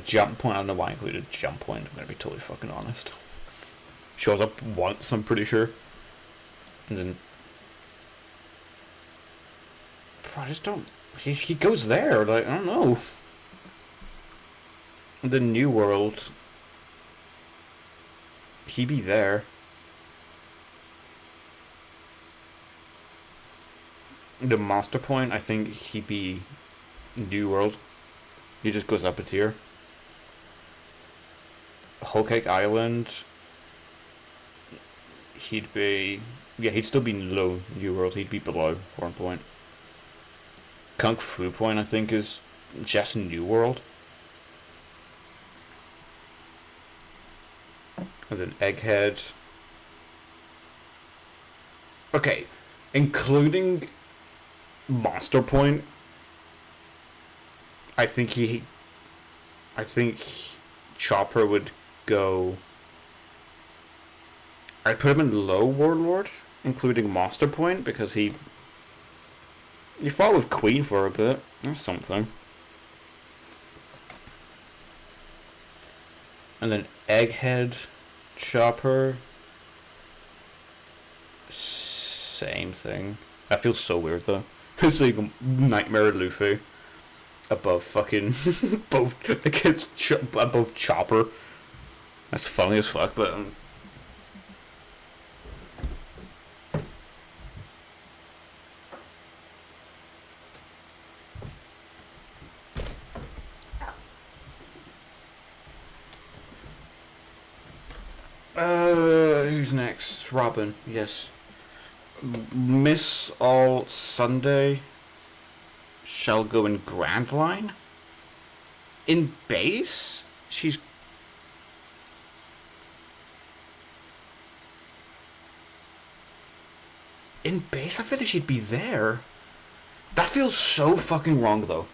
Speaker 1: Jump Point, I don't know why I included Jump Point, I'm gonna be totally fucking honest. Shows up once, I'm pretty sure. And then... I just don't... He goes there, like, I don't know. The New World... He be there. The Master Point, I think he be New World. He just goes up a tier. Whole Cake Island, he'd be... Yeah, he'd still be low New World. He'd be below Horn Point. Kung Fu Point, I think, is just New World. And then Egghead. Okay, including Monster Point, I think Chopper would go... I'd put him in low Warlord, including Monster Point, because he fought with Queen for a bit. That's something. And then Egghead, Chopper, same thing. That feels so weird though. It's like Nightmare Luffy above fucking both against above Chopper. That's funny as fuck, but who's next? Robin, yes. Miss All Sunday shall go in Grand Line? In base? She's... In base? I feel like she'd be there. That feels so fucking wrong, though.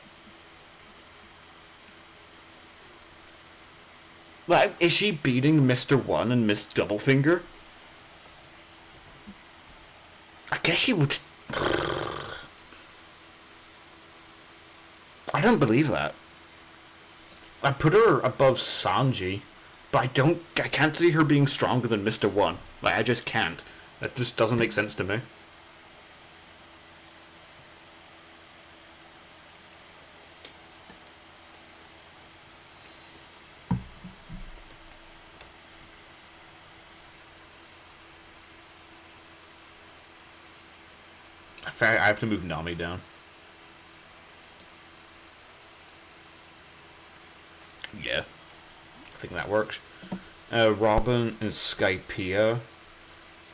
Speaker 1: Like, is she beating Mr. One and Miss Doublefinger? I guess she would. I don't believe that. I put her above Sanji, but I can't see her being stronger than Mr. One. Like, I just can't. That just doesn't make sense to me. I have to move Nami down. Yeah, I think that works. Robin and Skypiea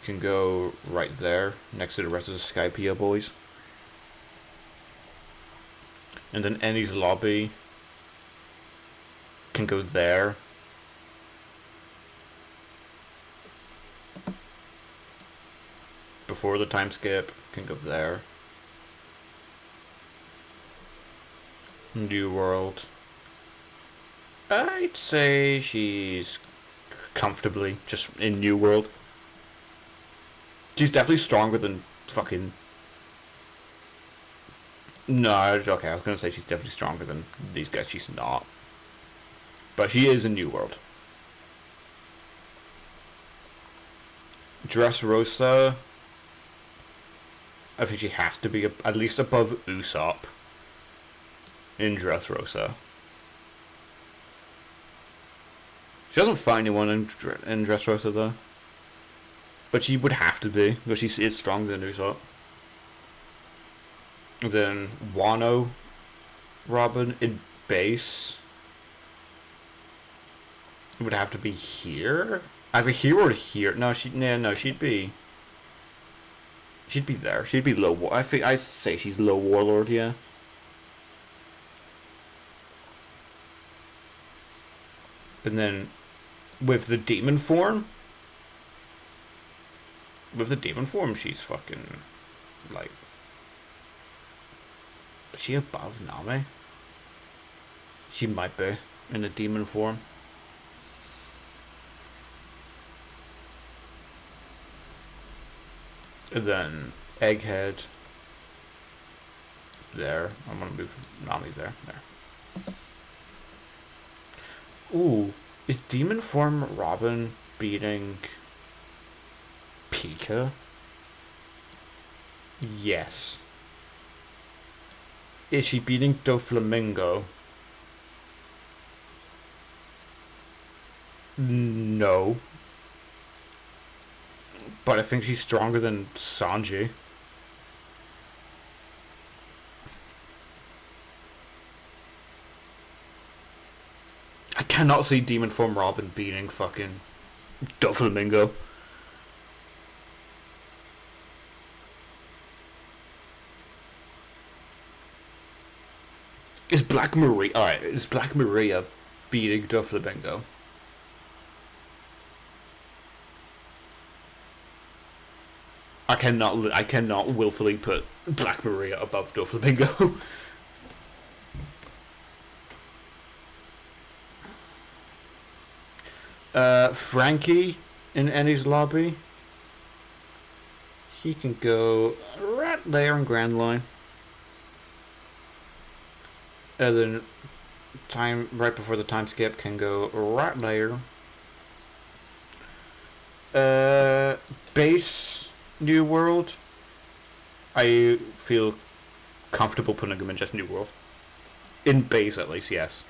Speaker 1: can go right there, next to the rest of the Skypiea boys. And then Enies Lobby can go there. Before the time skip, can go there. New World. I'd say she's comfortably just in New World. She's definitely stronger than fucking... No, okay, I was gonna say she's definitely stronger than these guys. She's not. But she is in New World. Dressrosa... I think she has to be at least above Usopp in Dressrosa. She doesn't fight anyone in Dressrosa though. But she would have to be, because she is stronger than Usopp. And then Wano, Robin in base. It would have to be here? Either here or here. No, she'd be... She'd be there. She'd be low. I say she's low warlord, yeah. And then with the demon form, she's fucking like. Is she above Nami? She might be in the demon form. And then Egghead. There. I'm gonna move Nami there. There. Ooh. Is Demon Form Robin beating Pika? Yes. Is she beating Doflamingo? No. But I think she's stronger than Sanji. I cannot see Demon Form Robin beating fucking Doflamingo. Is Black Maria... Alright, is Black Maria beating Doflamingo? I cannot willfully put Black Maria above Doflamingo. Frankie in Enies Lobby. He can go right there in Grand Line. And then right before the time skip can go right there. Base New World. I feel comfortable putting him in just New World. In base at least, yes.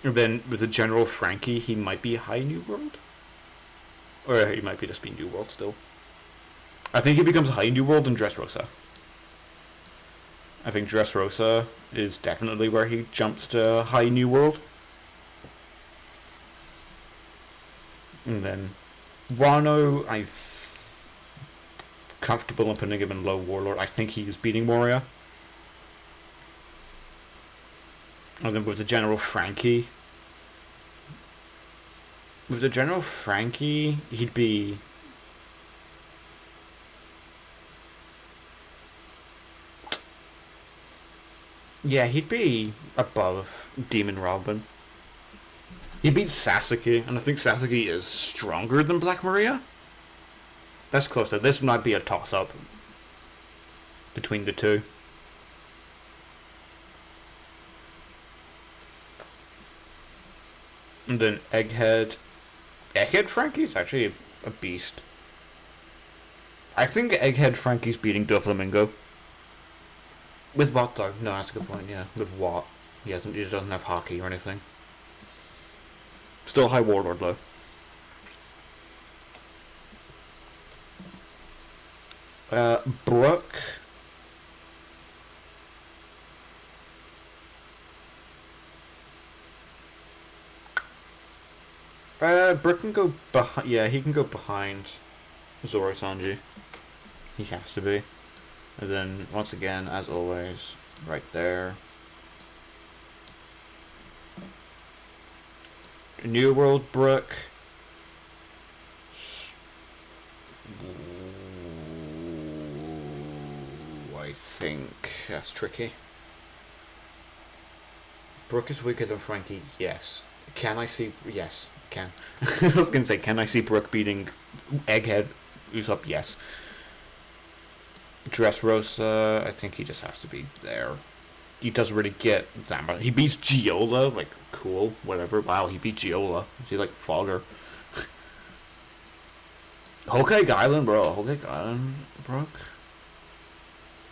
Speaker 1: And then with the General Frankie, he might be High New World? Or he might be just be New World still. I think he becomes High New World in Dressrosa. I think Dressrosa is definitely where he jumps to High New World. And then Wano, I'm comfortable in putting him in Low Warlord. I think he is beating Moria. And then with the General Frankie. With the General Frankie, he'd be... Yeah, he'd be above Demon Robin. He beats Sasuke, and I think Sasuke is stronger than Black Maria. That's close. This might be a toss-up between the two. And then Egghead. Egghead Frankie's actually a beast. I think Egghead Frankie's beating Doflamingo. With what though? No, that's a good point, yeah. With what? He doesn't have hockey or anything. Still High Warlord though. Brook. Brook can go behind. Yeah, he can go behind Zoro Sanji. He has to be. And then, once again, as always, right there. New World Brook. I think that's tricky. Brook is weaker than Frankie, yes. Can I see... Yes, can. I was going to say, can I see Brook beating Egghead Usopp? Yes. Dressrosa, I think he just has to be there. He doesn't really get that much. He beats Giola, like, cool, whatever. Wow, he beat Giola. Is he like Fogger? Hokage Island, bro. Hokage Island, Brook.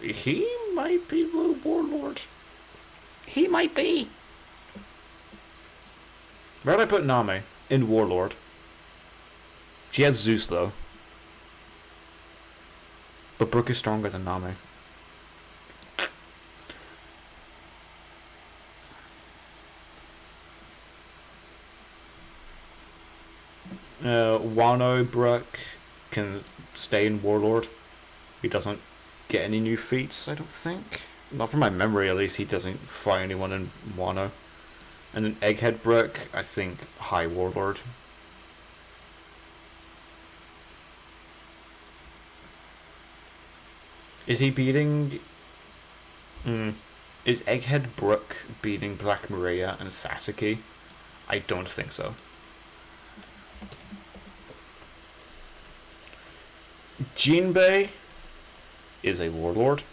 Speaker 1: He might be Blue Warlord. He might be. Where did I put Nami? In Warlord. She has Zeus, though. But Brook is stronger than Nami. Wano Brook can stay in Warlord. He doesn't get any new feats, I don't think. Not from my memory, at least. He doesn't fight anyone in Wano. And then Egghead Brook, I think High Warlord. Is he beating... Is Egghead Brook beating Black Maria and Sasuke? I don't think so. Jinbei is a Warlord.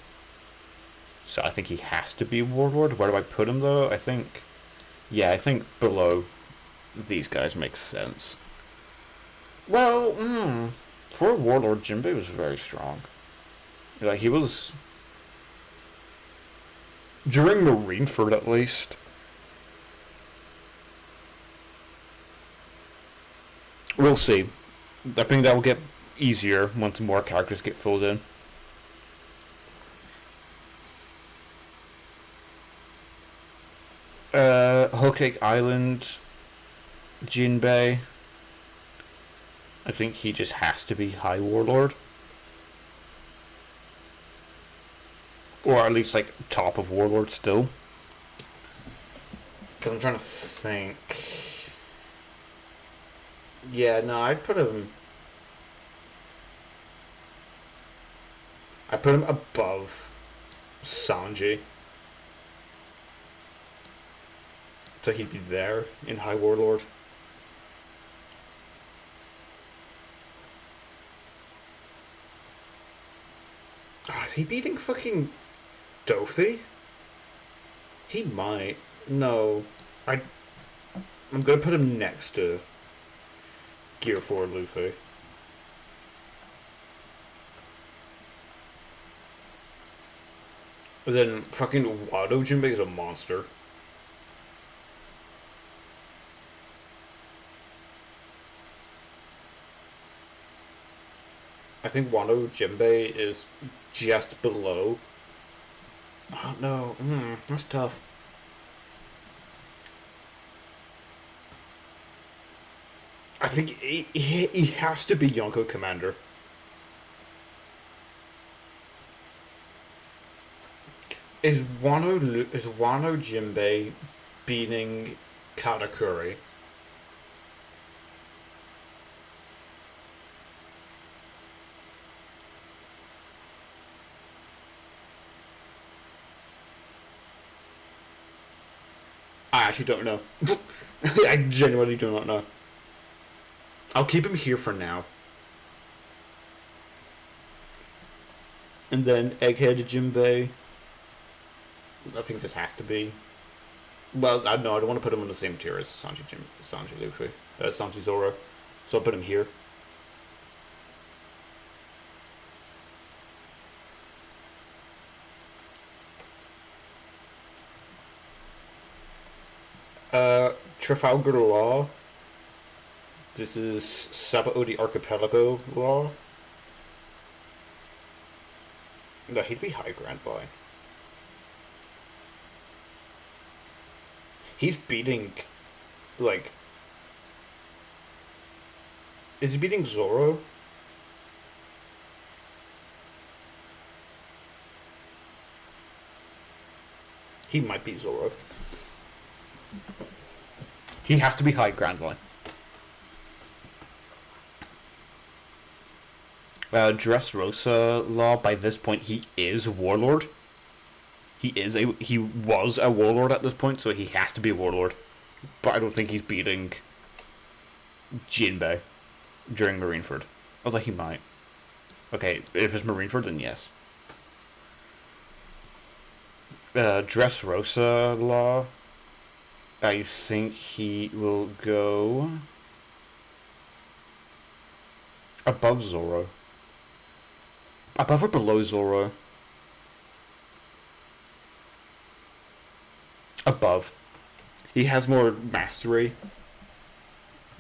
Speaker 1: So I think he has to be Warlord. Where do I put him though? I think... Yeah, I think below these guys makes sense. Well, for a Warlord, Jinbei was very strong. Like, he was... During Marineford, at least. We'll see. I think that will get easier once more characters get filled in. Whole Cake Island, Jinbei. I think he just has to be High Warlord. Or at least, like, top of Warlord still. Because I'm trying to think. Yeah, no, I'd put him... I put him above Sanji. So he'd be there in High Warlord. Oh, is he beating fucking Dofi? He might. No. I'm gonna put him next to Gear 4 Luffy. But then fucking Wado Jinbei is a monster. I think Wano Jinbei is just below. Oh no, that's tough. I think he has to be Yonko Commander. Is Wano Jinbei beating Katakuri? I actually don't know. I genuinely do not know. I'll keep him here for now. And then Egghead Jinbei. I think this has to be. Well, I don't want to put him in the same tier as Sanji Luffy, Sanji Zoro. So I'll put him here. Trafalgar Law. This is Sabaody Archipelago Law. No, he'd be high Grand Boy. He's beating, like... Is he beating Zoro? He might beat Zoro. He has to be high Grand Line. Dressrosa Law, by this point, he is a warlord. He was a warlord at this point, so he has to be a warlord. But I don't think he's beating Jinbei during Marineford. Although he might. Okay, if it's Marineford, then yes. Dressrosa Law. I think he will go above Zoro. Above or below Zoro? Above. He has more mastery.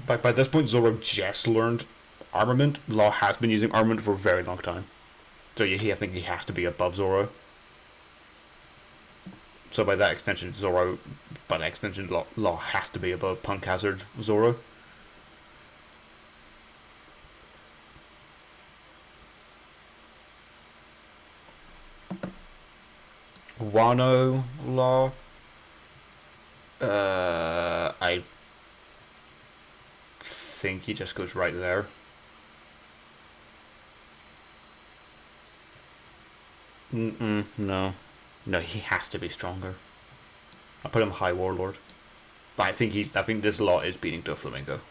Speaker 1: But by this point, Zoro just learned armament. Law has been using armament for a very long time. So yeah, I think he has to be above Zoro. So by that extension, Law has to be above Punk Hazard Zoro. Wano Law. I think he just goes right there. No. No, he has to be stronger. I'll put him high warlord. But I think this Law is beating Doflamingo.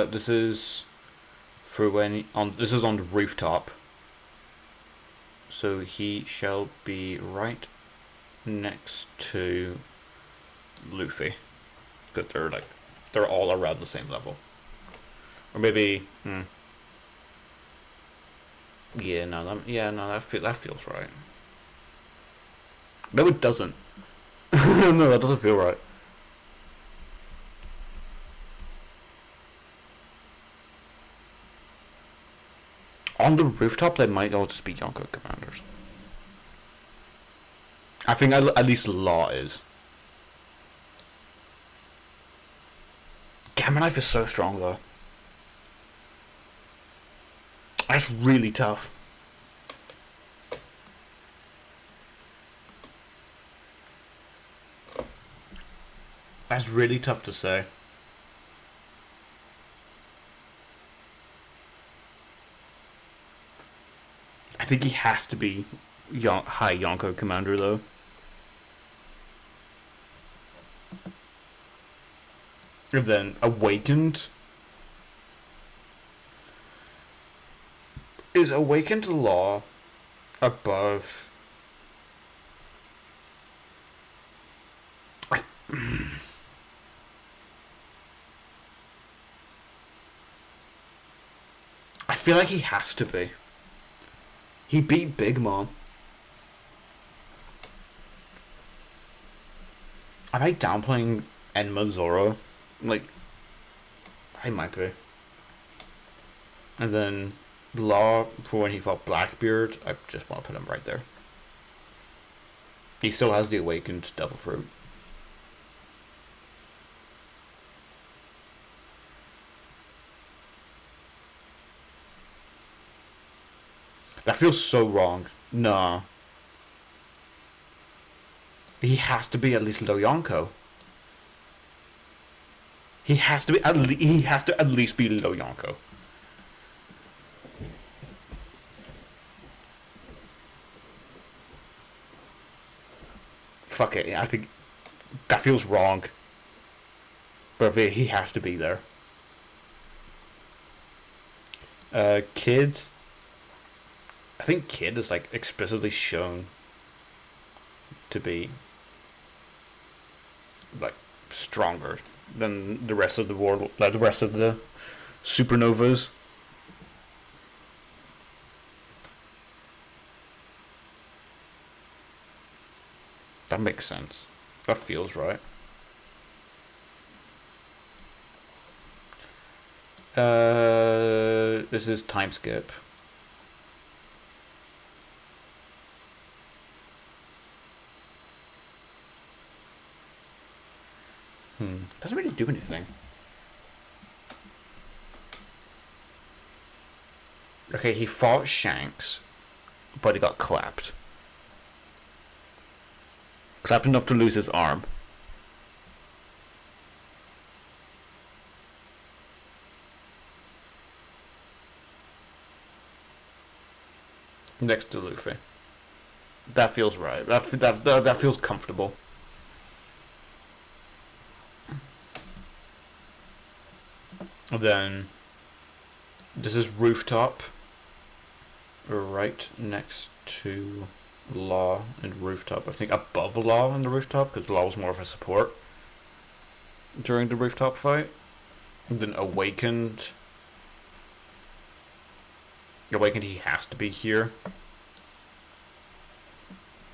Speaker 1: This is for this is on the rooftop. So he shall be right next to Luffy. Because they're all around the same level. Or maybe that feels right. No, it doesn't. No, that doesn't feel right. On the rooftop, they might all just be Yonko commanders. I think at least Law is. Gamma Knife is so strong, though. That's really tough. That's really tough to say. I think he has to be high Yonko commander, though. And then Awakened. Is Awakened Law above... I feel like he has to be. He beat Big Mom. Am I downplaying Enma Zoro? I might be. And then Law, for when he fought Blackbeard, I just want to put him right there. He still has the Awakened Devil Fruit. That feels so wrong. Nah. He has to be at least low Yonko. He has to at least be low Yonko. fuck it. I think that feels wrong. But he has to be there. Kid. I think Kid is like explicitly shown to be like stronger than the rest of the world, like the rest of the supernovas. That makes sense. That feels right. This is time skip. Doesn't really do anything. Okay, he fought Shanks, but he got clapped. Clapped enough to lose his arm. Next to Luffy. That feels right. That feels comfortable. Then this is Rooftop, right next to Law and Rooftop. I think above Law and the Rooftop, because Law was more of a support during the Rooftop fight. And then Awakened. Awakened, he has to be here.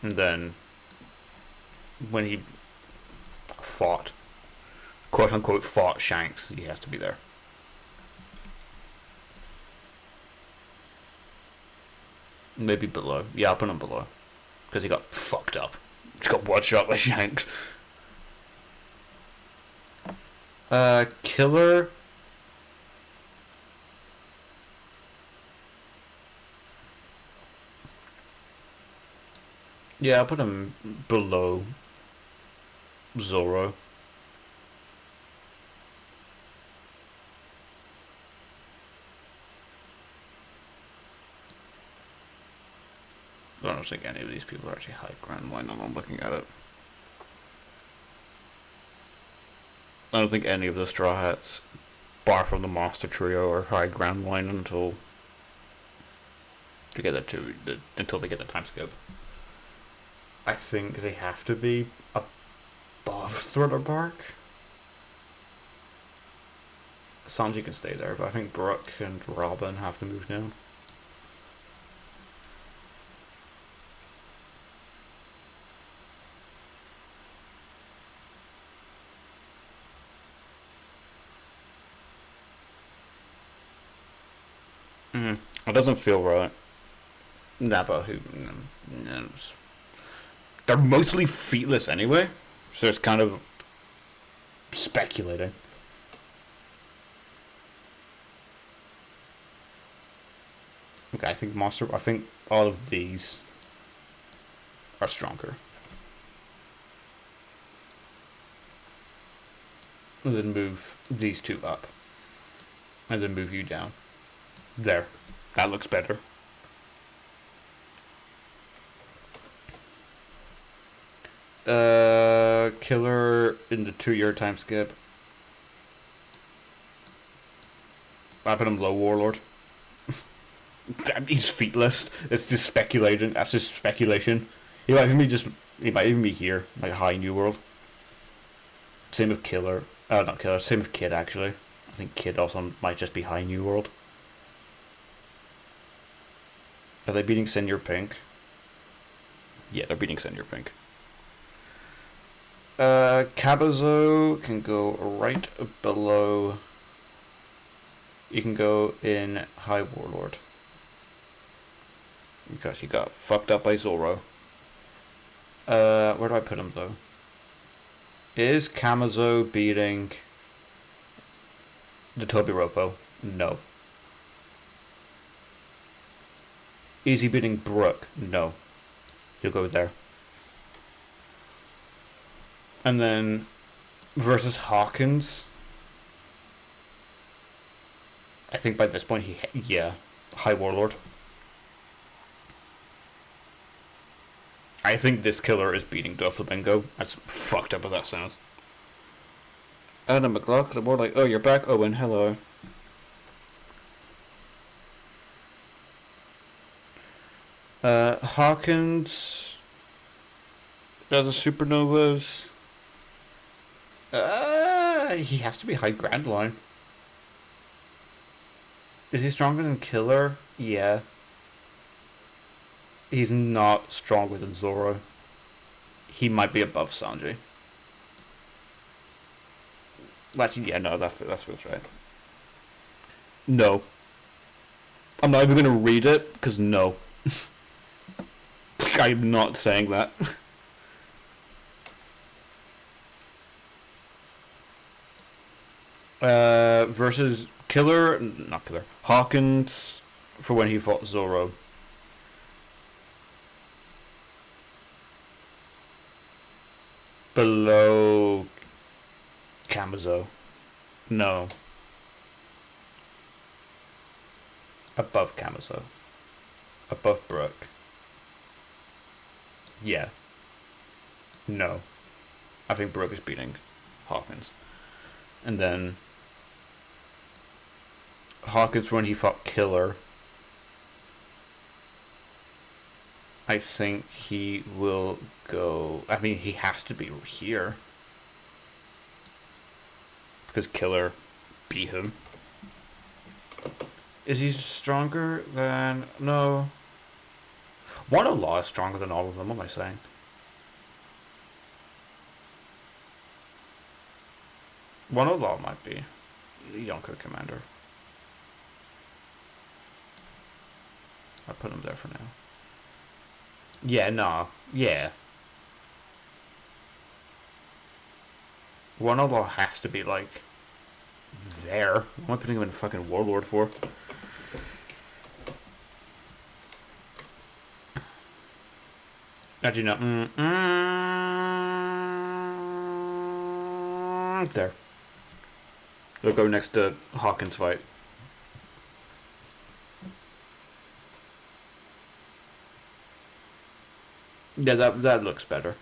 Speaker 1: And then when he fought, quote unquote, fought Shanks, he has to be there. Maybe below. Yeah, I'll put him below. Because he got fucked up. He got one shot by Shanks. Killer. Yeah, I'll put him below Zoro. I don't think any of these people are actually high Grand Line. I'm looking at it. I don't think any of the Straw Hats, bar from the Monster Trio, are high Grand Line until they get the time skip. I think they have to be above Thriller Bark. Sanji can stay there, but I think Brooke and Robin have to move down. It doesn't feel right. Nah, but who knows? They're mostly feetless anyway, so it's kind of speculating. Okay, I think all of these are stronger. And then move these two up. And then move you down. There. That looks better. Killer in the 2-year time skip. I put him low Warlord. He's feetless. It's just speculating. That's just speculation. He might even be here, like high New World. Same with Killer. Not Killer. Same with Kid actually. I think Kid also might just be high New World. Are they beating Senior Pink? Yeah, they're beating Senior Pink. Kabuzo can go right below. You can go in High Warlord. Because he got fucked up by Zoro. Where do I put him though? Is Kabuzo beating the Tobiropo? No. Is he beating Brooke? No. He'll go there. And then versus Hawkins. I think by this point High Warlord. I think this killer is beating Doflamingo. As fucked up as that sounds. Adam McLaughlin, more like, oh, you're back, Owen, hello. Hawkins. The supernovas. He has to be high Grand Line. Is he stronger than Killer? Yeah. He's not stronger than Zoro. He might be above Sanji. Actually, yeah, no, that feels right. No. I'm not even going to read it, because no. I'm not saying that. Versus not Killer, Hawkins for when he fought Zoro. Below Kamazo. No. Above Kamazo. Above Brook. Yeah. No. I think Brook is beating Hawkins. And then Hawkins when he fought Killer. I think he will go... I mean, he has to be here. Because Killer beat him. Is he stronger than... No. Wano Law is stronger than all of them, what am I saying? Wano Law might be. Yonko Commander. I'll put him there for now. Yeah, nah. Yeah. Wano Law has to be, like, there. What am I putting him in fucking Warlord for? Actually, no. There. They'll go next to Hawkins' fight. Yeah, that looks better.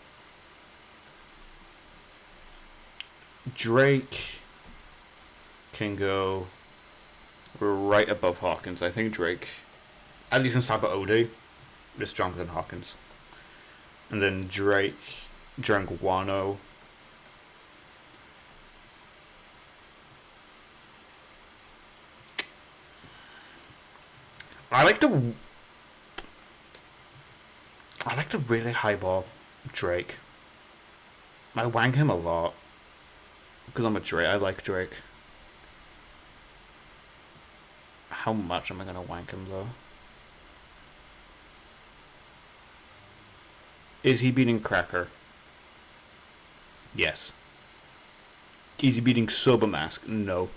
Speaker 1: Drake can go right above Hawkins. I think Drake, at least in Sabaody, is stronger than Hawkins. And then Drake drank Wano. I like to really highball Drake. I wang him a lot. Because I'm a Drake. I like Drake. How much am I going to wank him, though? Is he beating Cracker? Yes. Is he beating Soba Mask? No.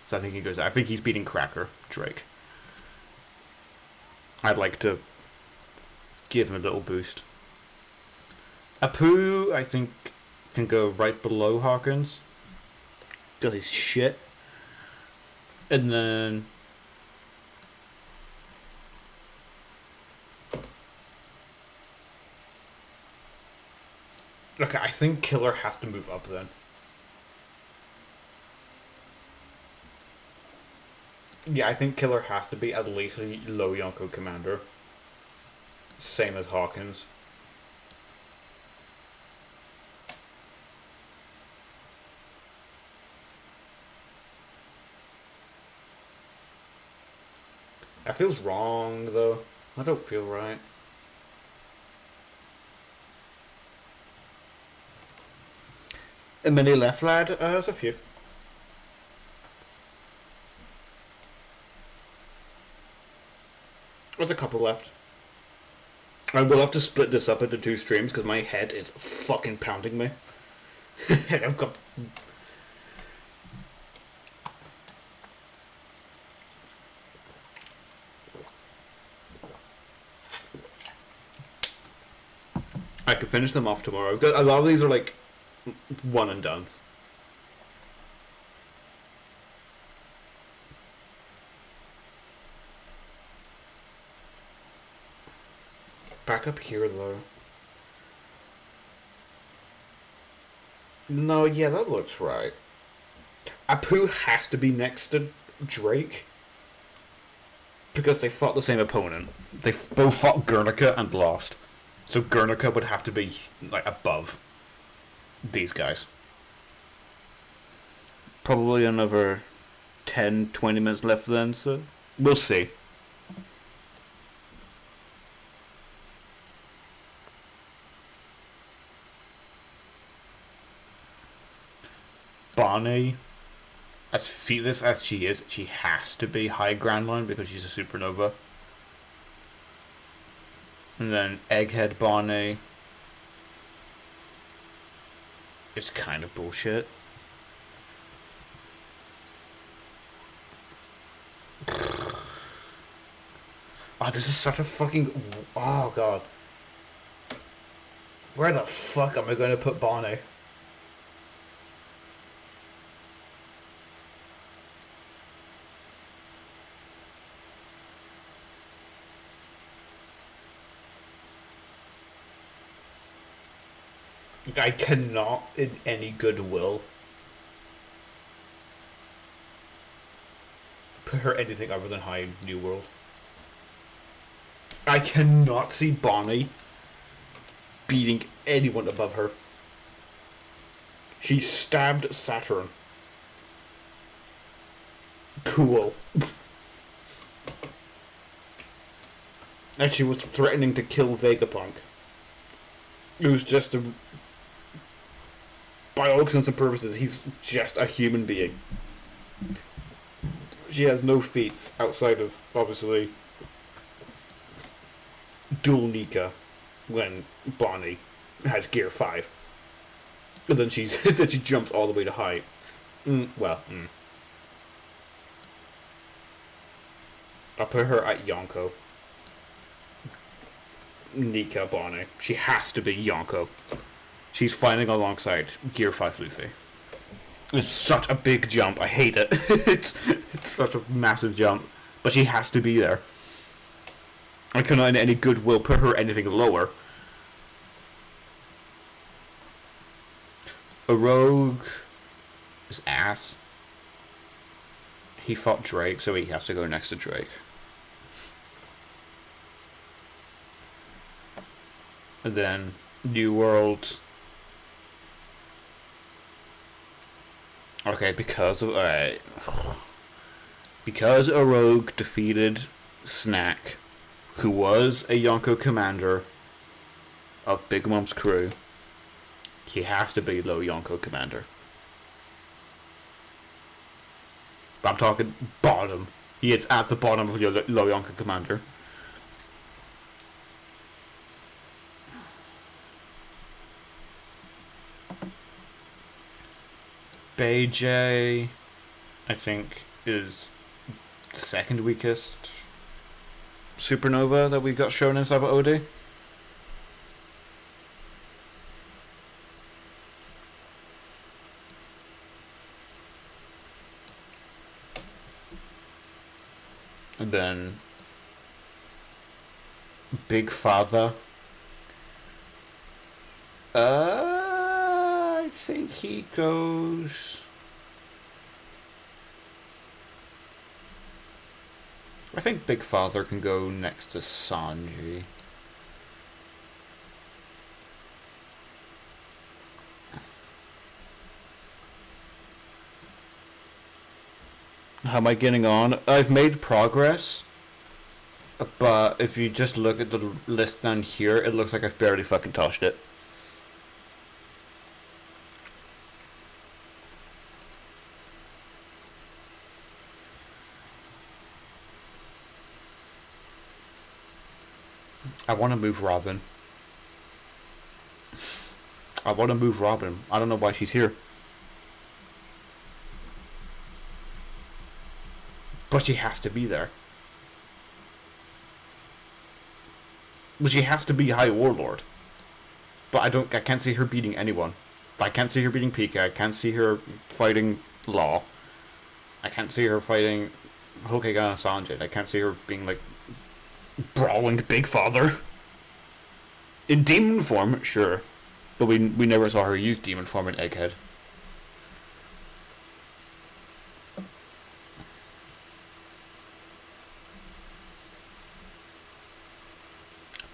Speaker 1: So I think he goes... I think he's beating Cracker, Drake. I'd like to give him a little boost. Apu, I think, can go right below Hawkins. Does his shit. And then... Okay, I think Killer has to move up then. Yeah, I think Killer has to be at least a low Yonko Commander. Same as Hawkins. That feels wrong, though. That don't feel right. A many left, lad? There's a few. There's a couple left. I will have to split this up into 2 streams because my head is fucking pounding me. I've got... I could finish them off tomorrow. A lot of these are like one and dones. Back up here though. No, yeah, that looks right. Apu has to be next to Drake because they fought the same opponent. They both fought Guernica and lost. So Guernica would have to be like above these guys. Probably another 10, 20 minutes left then, so we'll see. Bonnie, as fearless as she is, she has to be high Grand Line because she's a supernova. And then Egghead Bonnie is kind of bullshit. Oh, this is such a fucking. Oh, God. Where the fuck am I going to put Bonnie? I cannot, in any goodwill, put her anything other than high New World. I cannot see Bonnie beating anyone above her. She stabbed Saturn. Cool. And she was threatening to kill Vegapunk. It was just a. By all intents and purposes, he's just a human being. She has no feats outside of, obviously, dual Nika when Bonnie has Gear 5. And then then she jumps all the way to high. I'll put her at Yonko. Nika Bonnie. She has to be Yonko. She's fighting alongside Gear 5 Luffy. It's such a big jump. I hate it. it's such a massive jump. But she has to be there. I cannot in any goodwill put her anything lower. A rogue is ass. He fought Drake, so he has to go next to Drake. And then New World. Okay, because of because a rogue defeated Snack, who was a Yonko commander of Big Mom's crew, he has to be low Yonko commander. But I'm talking bottom. He is at the bottom of your low Yonko commander. Beijing, I think, is the second weakest supernova that we got shown in Cyber OD. And then Big Father. I think he goes. I think Big Father can go next to Sanji. How am I getting on? I've made progress, but if you just look at the list down here, it looks like I've barely fucking touched it. I want to move Robin. I want to move Robin. I don't know why she's here. But she has to be there. But she has to be High Warlord. But I can't see her beating anyone. I can't see her beating Pika. I can't see her fighting Law. I can't see her fighting Hokage and Sanjay. I can't see her being like brawling Big Father. In demon form, sure. But we never saw her use demon form in Egghead.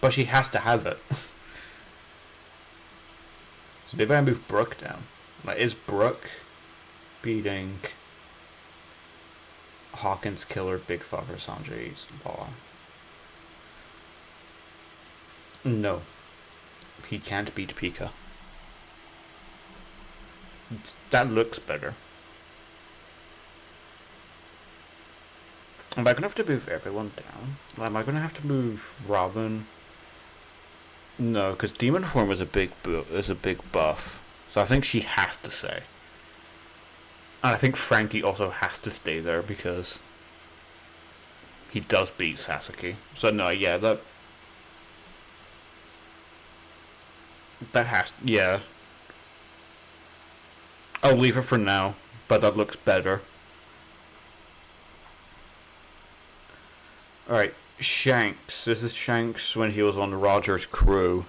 Speaker 1: But she has to have it. So maybe I move Brooke down. Like, is Brooke beating Hawkins, Killer, Big Fucker, Sanjay's Law? No. He can't beat Pika. That looks better. Am I gonna have to move everyone down? Am I gonna have to move Robin? No, because Demon Form is a big buff. So I think she has to stay. And I think Frankie also has to stay there because he does beat Sasuke. So no, yeah, that has, yeah. I'll leave it for now, but that looks better. Alright, Shanks. This is Shanks when he was on Roger's crew.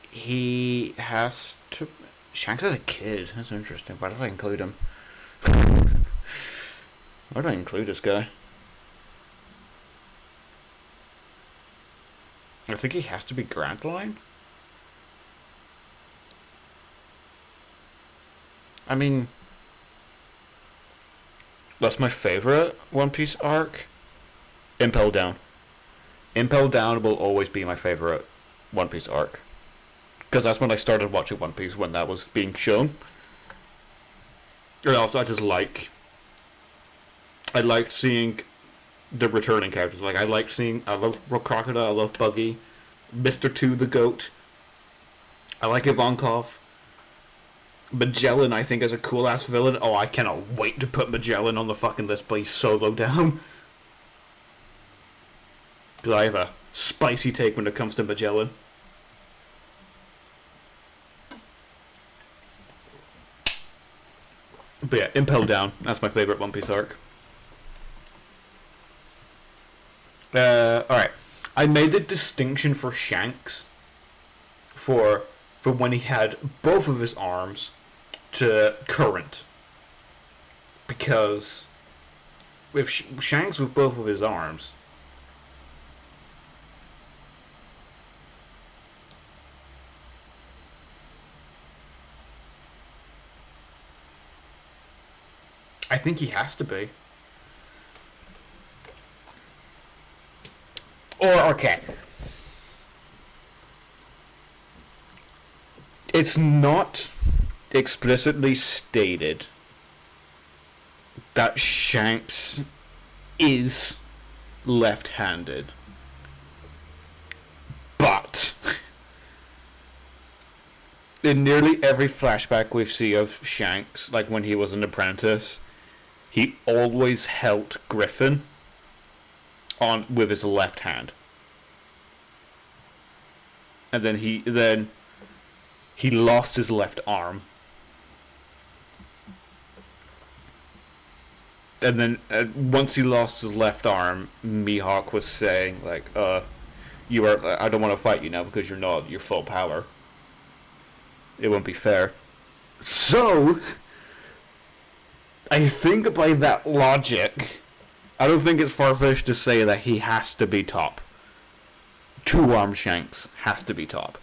Speaker 1: He has to... Shanks is a kid. That's interesting. Why did I include him? Why did I include this guy? I think he has to be Grand Line. I mean... That's my favorite One Piece arc. Impel Down. Impel Down will always be my favorite One Piece arc. Because that's when I started watching One Piece, when that was being shown. And also I just like... I like seeing the returning characters. Like, I love Crocodile, I love Buggy, Mr. 2 the Goat. I like Ivankov. Magellan, I think, is a cool-ass villain. Oh, I cannot wait to put Magellan on the fucking list, but he's so low down. Because I have a spicy take when it comes to Magellan. But yeah, Impel Down. That's my favorite One Piece arc. Alright. I made the distinction for Shanks for when he had both of his arms to current. Because with Shanks with both of his arms, I think he has to be. Or, okay. It's not explicitly stated that Shanks is left-handed. But in nearly every flashback we see of Shanks, like when he was an apprentice, he always helped Griffin on with his left hand. And then he lost his left arm. And then once he lost his left arm, Mihawk was saying like, I don't want to fight you now because you're not your full power. It won't be fair. So I think by that logic, I don't think it's far-fetched to say that he has to be top. Two-armed Shanks has to be top.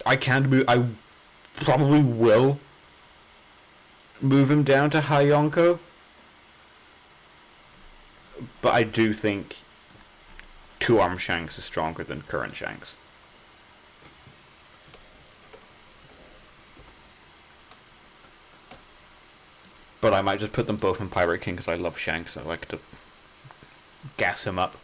Speaker 1: I probably will move him down to High Yonko. But I do think two-armed Shanks is stronger than current Shanks. But I might just put them both in Pirate King because I love Shanks. I like to gas him up.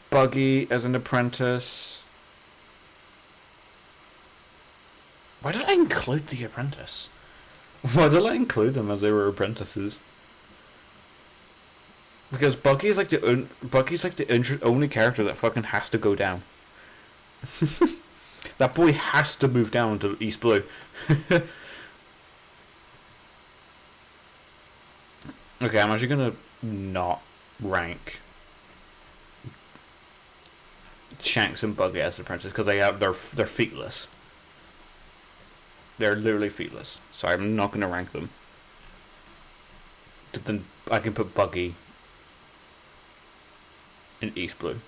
Speaker 1: Buggy as an apprentice. Why did I include the apprentice? Why did I include them as they were apprentices? Because Buggy's like the only character that fucking has to go down. That boy has to move down to East Blue. Okay, I'm actually gonna not rank Shanks and Buggy as apprentices because they're feetless. They're literally feetless. So I'm not gonna rank them. But then I can put Buggy in East Blue.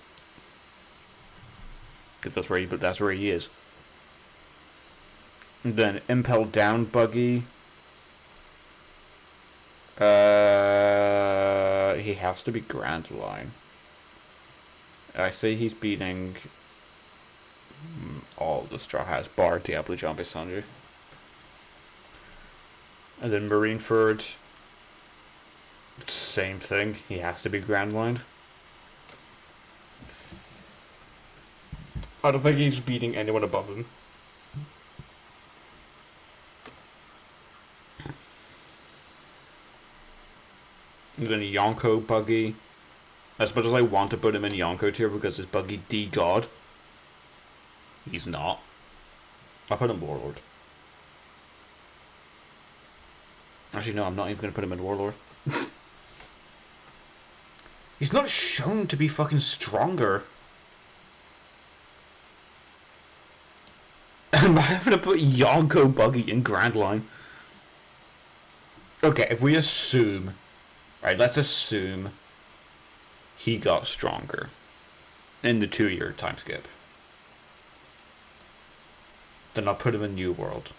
Speaker 1: Because that's where he is. And then Impel Down Buggy. He has to be Grand Line. I say he's beating all the Straw Hats, bar Diablo Jambe Sanju. And then Marineford, same thing. He has to be Grand Line. I don't think he's beating anyone above him. And then Yonko Buggy. As much as I want to put him in Yonko tier because his Buggy D God, he's not. I'll put him Warlord. Actually, no, I'm not even going to put him in Warlord. He's not shown to be fucking stronger. I'm having to put Yonko Buggy in Grand Line. Okay, if we assume... Right, let's assume he got stronger in the 2-year time skip. Then I'll put him in New World.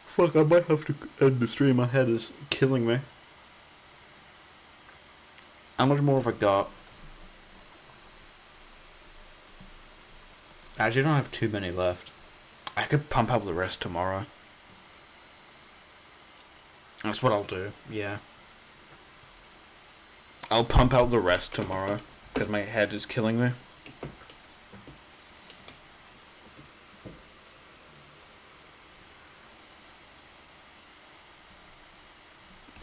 Speaker 1: Fuck, I might have to end the stream. My head is killing me. How much more have I got? I actually don't have too many left. I could pump up the rest tomorrow. That's what I'll do, yeah. I'll pump out the rest tomorrow, because my head is killing me.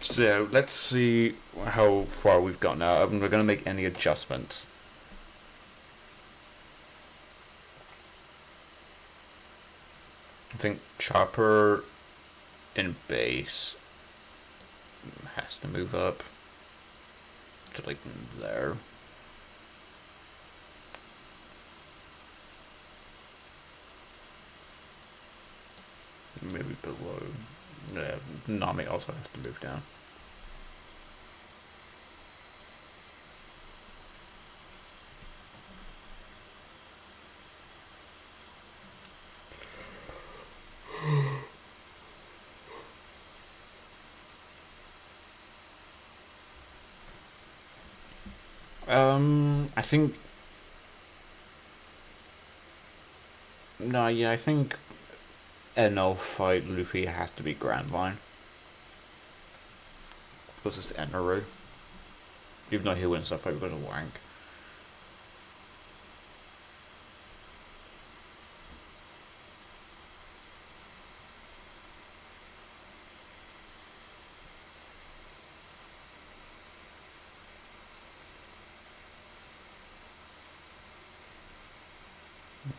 Speaker 1: So, let's see how far we've got now. I'm not going to make any adjustments. I think Chopper in base has to move up to like there. Maybe below. Yeah, Nami also has to move down. I think... No, yeah, I think Enel fight Luffy has to be Grand Line. Because it's Eneru. Even though he wins that fight because of Wank.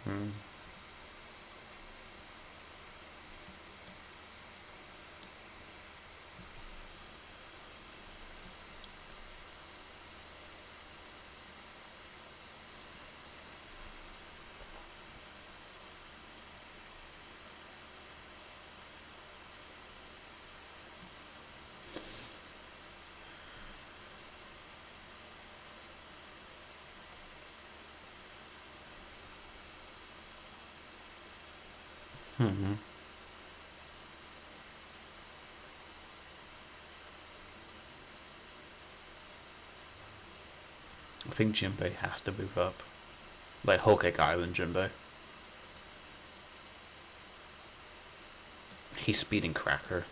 Speaker 1: Mm-hmm. Mm-hmm. I think Jinbei has to move up. Like Whole Cake Island Jinbei. He's speeding Cracker.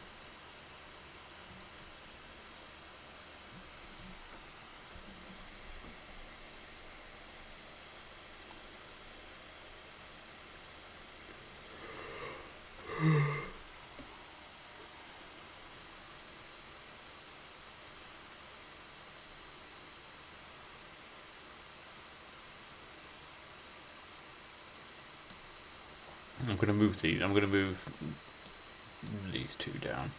Speaker 1: I'm gonna move these. I'm gonna move these two down.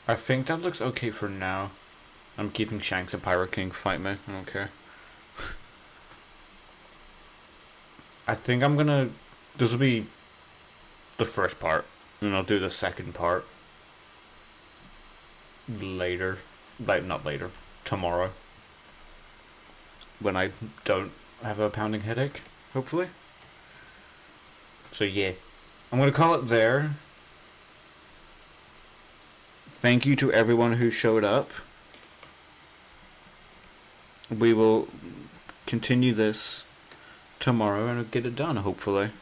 Speaker 1: I think that looks okay for now. I'm keeping Shanks and Pirate King. Fight me. I don't care. I think I'm gonna... This will be the first part. And I'll do the second part later. Like, not later. Tomorrow. When I don't have a pounding headache. Hopefully. So yeah. I'm gonna call it there. Thank you to everyone who showed up. We will continue this tomorrow and get it done, hopefully.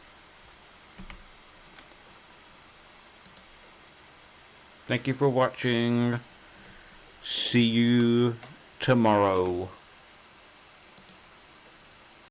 Speaker 1: Thank you for watching. See you tomorrow.